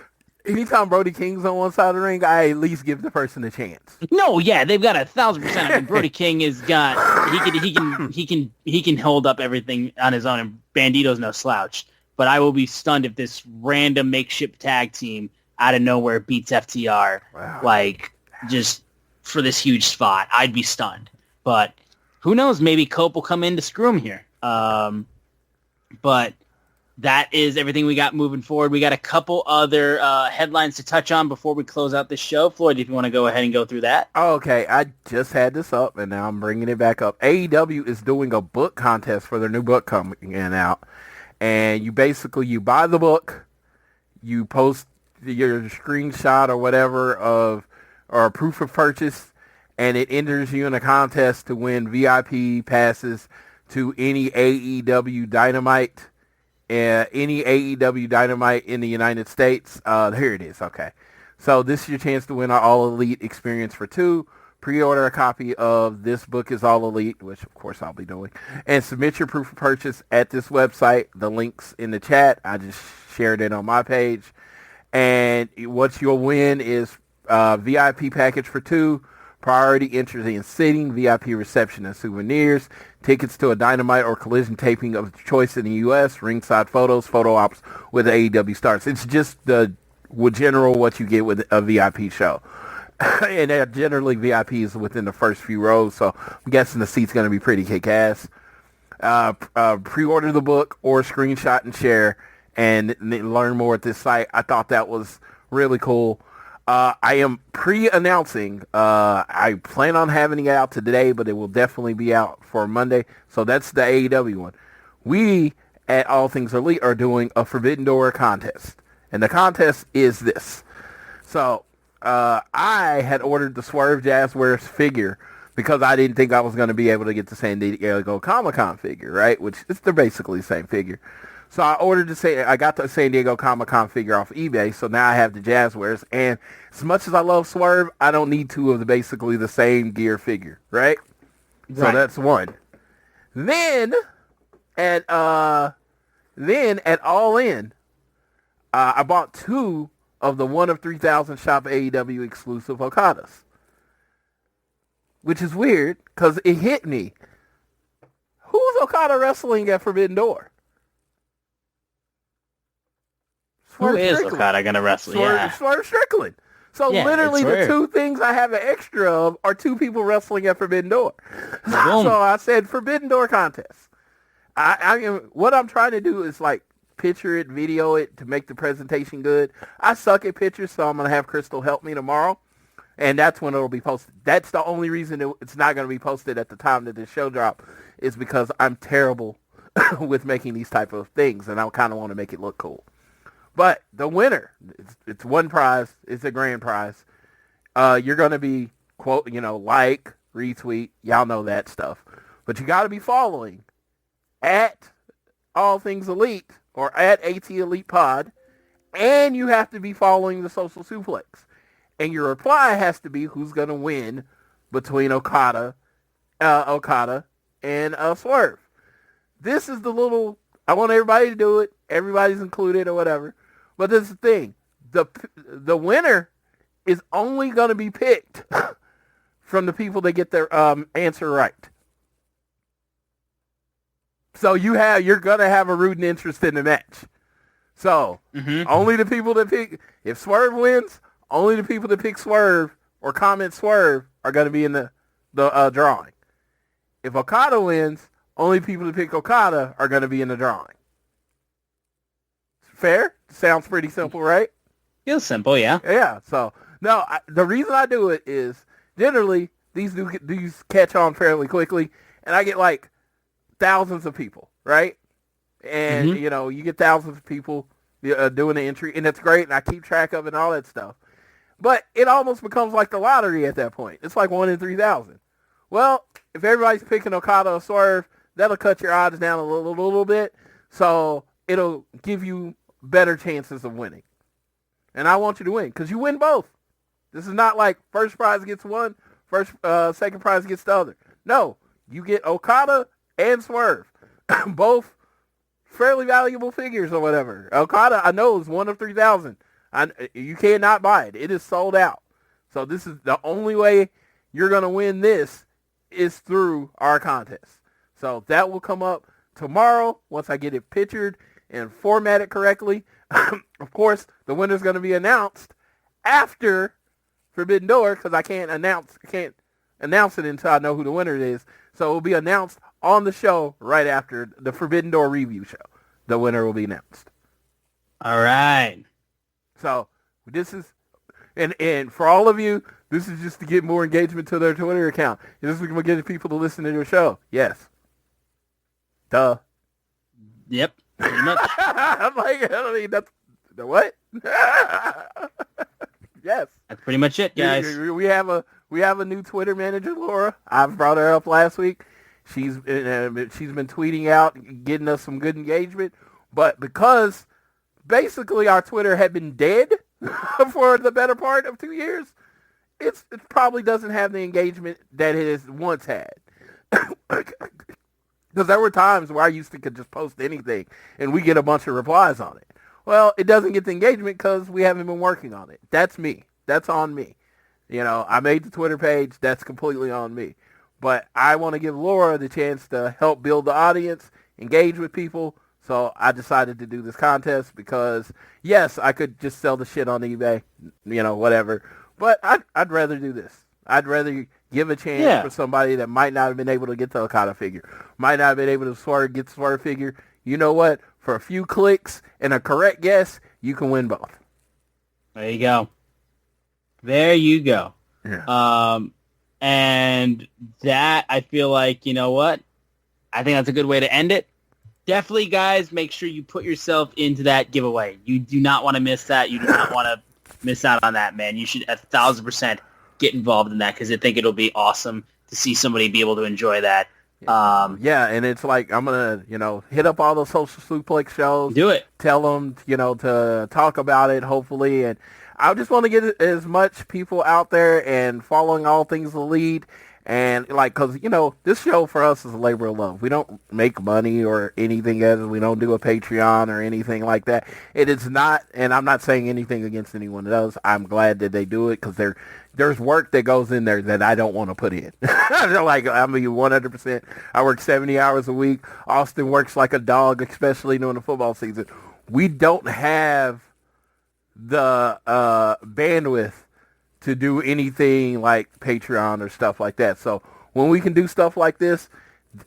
anytime Brody King's on one side of the ring, I at least give the person a chance. No, yeah, they've got 1,000%. I mean, Brody King he can hold up everything on his own, and Bandito's no slouch. But I will be stunned if this random makeshift tag team out of nowhere beats FTR, just for this huge spot. I'd be stunned. But who knows? Maybe Cope will come in to screw him here. But that is everything we got moving forward. We got a couple other headlines to touch on before we close out this show. Floyd, if you want to go ahead and go through that. Okay, I just had this up, and now I'm bringing it back up. AEW is doing a book contest for their new book coming out. And you buy the book, you post your screenshot or whatever or proof of purchase, and it enters you in a contest to win VIP passes to any AEW Dynamite. Any AEW Dynamite in the United States. Here it is. Okay. So this is your chance to win our All Elite experience for 2. Pre-order a copy of This Book is All Elite, which of course I'll be doing, and submit your proof of purchase at this website. The link's in the chat. I just shared it on my page. And what you'll win is VIP package for 2, priority entry in seating, VIP reception and souvenirs, tickets to a Dynamite or Collision taping of choice in the U.S., ringside photos, photo ops with AEW stars. It's just what you get with a VIP show. And they're generally VIPs within the first few rows, so I'm guessing the seat's going to be pretty kick-ass. Pre-order the book or screenshot and share and learn more at this site. I thought that was really cool. I am pre-announcing. I plan on having it out today, but it will definitely be out for Monday. So that's the AEW one. We at All Things Elite are doing a Forbidden Door contest. And the contest is this. So I had ordered the Swerve Jazzwares figure because I didn't think I was going to be able to get the San Diego Comic-Con figure, right? They're basically the same figure. So I got the San Diego Comic-Con figure off eBay, so now I have the Jazzwares. And as much as I love Swerve, I don't need two of basically the same gear figure, right? So that's one. Then at All In, I bought two of the 1 of 3,000 Shop AEW exclusive Okadas. Which is weird, because it hit me. Who's Okada wrestling at Forbidden Door? Who is Okada going to wrestle? Swerve Strickland. So literally the two things I have an extra of are two people wrestling at Forbidden Door. So I said Forbidden Door contest. What I'm trying to do is like picture it, video it to make the presentation good. I suck at pictures, so I'm going to have Crystal help me tomorrow. And that's when it'll be posted. That's the only reason it's not going to be posted at the time that this show drop is because I'm terrible with making these type of things, and I kind of want to make it look cool. But the winner, it's one prize. It's a grand prize. You're going to be, quote, like, retweet. Y'all know that stuff. But you got to be following at All Things Elite or at AT Elite Pod, and you have to be following the Social Suplex. And your reply has to be who's going to win between Okada and Swerve. This is the little, I want everybody to do it. Everybody's included or whatever. But this is the thing. The winner is only going to be picked from the people that get their answer right. So you're going to have a rooting interest in the match. So only the people that pick, if Swerve wins, only the people that pick Swerve or comment Swerve are going to be in the drawing. If Okada wins, only people that pick Okada are going to be in the drawing. Fair? Sounds pretty simple, right? Feels simple, yeah. Yeah. So, no, the reason I do it is generally these catch on fairly quickly, and I get like thousands of people, right? And, you get thousands of people doing the entry, and it's great, and I keep track of it and all that stuff. But it almost becomes like the lottery at that point. It's like 1 in 3,000. Well, if everybody's picking Okada or Swerve, that'll cut your odds down a little bit. So it'll give you better chances of winning. And I want you to win because you win both. This is not like first prize gets one, second prize gets the other. No, you get Okada and Swerve. Both fairly valuable figures or whatever. Okada, I know, is 1 of 3,000. You cannot buy it. It is sold out. So this is the only way you're going to win this is through our contest. So that will come up tomorrow once I get it pictured and formatted correctly. Of course, the winner's going to be announced after Forbidden Door because I can't announce it until I know who the winner is. So it will be announced on the show right after the Forbidden Door review show. The winner will be announced. All right. So this is, and for all of you, this is just to get more engagement to their Twitter account. This is going to get people to listen to your show. Yes. Duh. Yep. Pretty much. I'm like, I mean, that's the what? Yes. That's pretty much it, guys. We have a new Twitter manager, Laura. I've brought her up last week. She's been tweeting out, getting us some good engagement. But because basically our Twitter had been dead for the better part of 2 years, it probably doesn't have the engagement that it has once had. Because there were times where I used to could just post anything and we get a bunch of replies on it. Well, it doesn't get the engagement because we haven't been working on it. That's me. That's on me. I made the Twitter page. That's completely on me. But I want to give Laura the chance to help build the audience, engage with people. So I decided to do this contest because, yes, I could just sell the shit on eBay, whatever. But I'd rather do this. I'd rather give a chance for somebody that might not have been able to get the Okada figure, might not have been able to get the Swerve figure. You know what? For a few clicks and a correct guess, you can win both. There you go. Yeah. And that, I feel like, you know what? I think that's a good way to end it. Definitely, guys, make sure you put yourself into that giveaway. You do not want to miss that. You do not want to miss out on that, man. You should 1,000% get involved in that because I think it'll be awesome to see somebody be able to enjoy that Yeah, and it's like I'm gonna, hit up all the social suplex shows. Do it. Tell them, to talk about it, hopefully, and I just want to get as much people out there and following all things Elite, and because this show for us is a labor of love. We don't make money or anything else. We don't do a Patreon or anything like that. It is not, and I'm not saying anything against anyone else. I'm glad that they do it because there's work that goes in there that I don't want to put in. 100%. I work 70 hours a week. Austin works like a dog, especially during the football season. We don't have the bandwidth to do anything like Patreon or stuff like that. So when we can do stuff like this,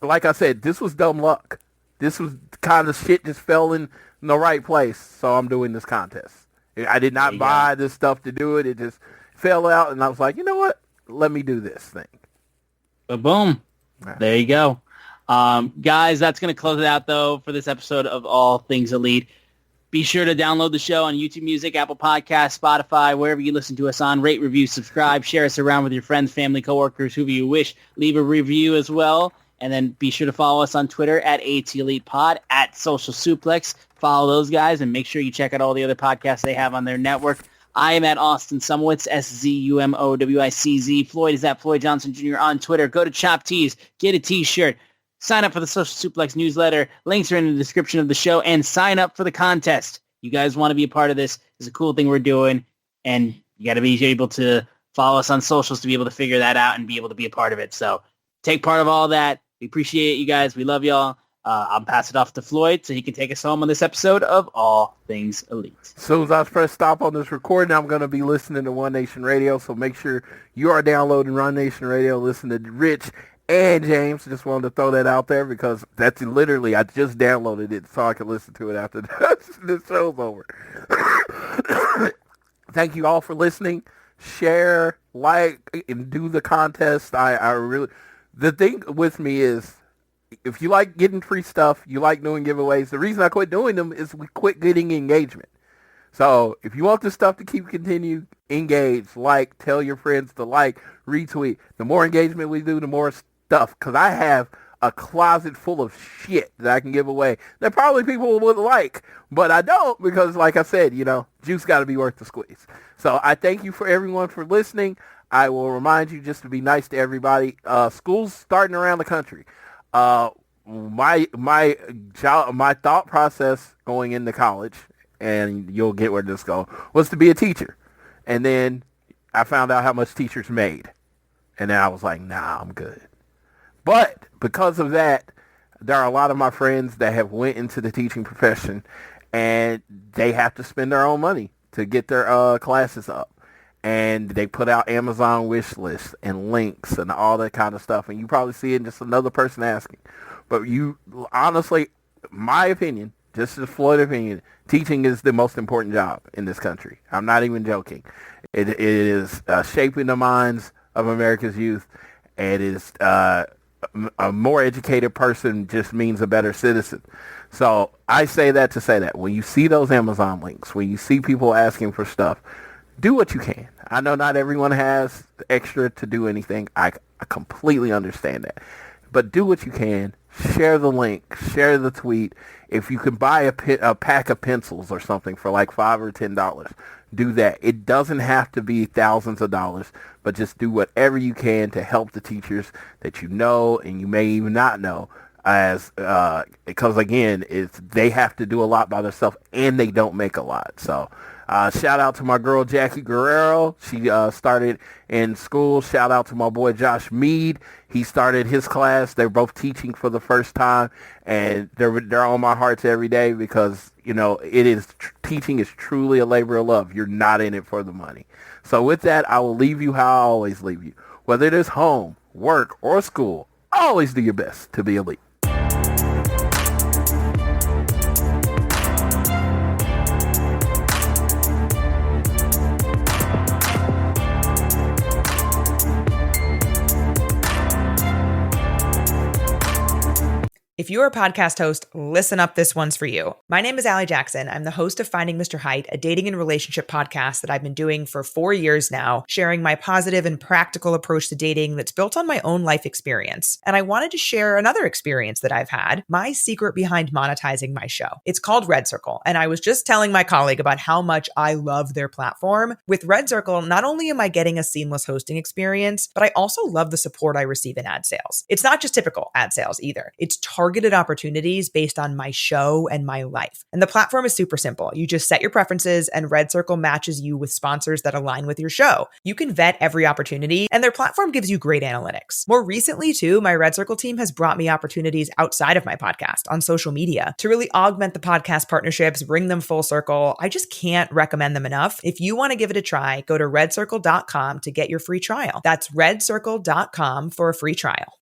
like I said, this was dumb luck. This was kind of shit just fell in the right place. So I'm doing this contest. I did not buy this stuff to do it. It just fell out, and I was like, you know what? Let me do this thing. Boom. There you go. Guys, that's going to close it out, though, for this episode of All Things Elite. Be sure to download the show on YouTube Music, Apple Podcasts, Spotify, wherever you listen to us on. Rate, review, subscribe, share us around with your friends, family, coworkers, whoever you wish. Leave a review as well. And then be sure to follow us on Twitter at ATElitePod, at Social Suplex. Follow those guys and make sure you check out all the other podcasts they have on their network. I am at Austin Szumowicz, SZUMOWICZ. Floyd is at Floyd Johnson Jr. on Twitter. Go to Chop Tees, get a T-shirt. Sign up for the Social Suplex newsletter. Links are in the description of the show. And sign up for the contest. You guys want to be a part of this. It's a cool thing we're doing. And you got to be able to follow us on socials to be able to figure that out and be able to be a part of it. So take part of all that. We appreciate you guys. We love y'all. I'll pass it off to Floyd so he can take us home on this episode of All Things Elite. As soon as I press stop on this recording, I'm going to be listening to One Nation Radio. So make sure you are downloading One Nation Radio. Listen to Rich and James. Just wanted to throw that out there because that's literally, I just downloaded it so I can listen to it after this show's over. Thank you all for listening. Share, like, and do the contest. I really, the thing with me is, if you like getting free stuff, you like doing giveaways, the reason I quit doing them is we quit getting engagement. So if you want this stuff to continue, engage, like, tell your friends to like, retweet. The more engagement we do, the more stuff. Because I have a closet full of shit that I can give away that probably people would like. But I don't because, like I said, juice got to be worth the squeeze. So I thank you for everyone for listening. I will remind you just to be nice to everybody. School's starting around the country. My thought process going into college, and you'll get where this goes, was to be a teacher. And then I found out how much teachers made. And then I was like, nah, I'm good. But because of that, there are a lot of my friends that have went into the teaching profession, and they have to spend their own money to get their classes up. And they put out Amazon wish lists and links and all that kind of stuff. And you probably see it in just another person asking. But you, honestly, my opinion, just a Floyd opinion, teaching is the most important job in this country. I'm not even joking. It is shaping the minds of America's youth. It is a more educated person just means a better citizen. So I say that to say that when you see those Amazon links, when you see people asking for stuff, do what you can. I know not everyone has the extra to do anything. I completely understand that. But do what you can. Share the link. Share the tweet. If you can buy a pack of pencils or something for like $5 or $10, do that. It doesn't have to be thousands of dollars, but just do whatever you can to help the teachers that you know and you may even not know. Because again, they have to do a lot by themselves and they don't make a lot. So shout out to my girl Jackie Guerrero. She started in school. Shout out to my boy Josh Mead. He started his class. They're both teaching for the first time, and they're on my hearts every day because teaching is truly a labor of love. You're not in it for the money. So with that, I will leave you how I always leave you. Whether it is home, work, or school, always do your best to be elite. If you're a podcast host, listen up, this one's for you. My name is Allie Jackson. I'm the host of Finding Mr. Height, a dating and relationship podcast that I've been doing for 4 years now, sharing my positive and practical approach to dating that's built on my own life experience. And I wanted to share another experience that I've had, my secret behind monetizing my show. It's called Red Circle, and I was just telling my colleague about how much I love their platform. With Red Circle, not only am I getting a seamless hosting experience, but I also love the support I receive in ad sales. It's not just typical ad sales either. It's targeted opportunities based on my show and my life. And the platform is super simple. You just set your preferences and Red Circle matches you with sponsors that align with your show. You can vet every opportunity and their platform gives you great analytics. More recently too, my Red Circle team has brought me opportunities outside of my podcast on social media to really augment the podcast partnerships, bring them full circle. I just can't recommend them enough. If you want to give it a try, go to redcircle.com to get your free trial. That's redcircle.com for a free trial.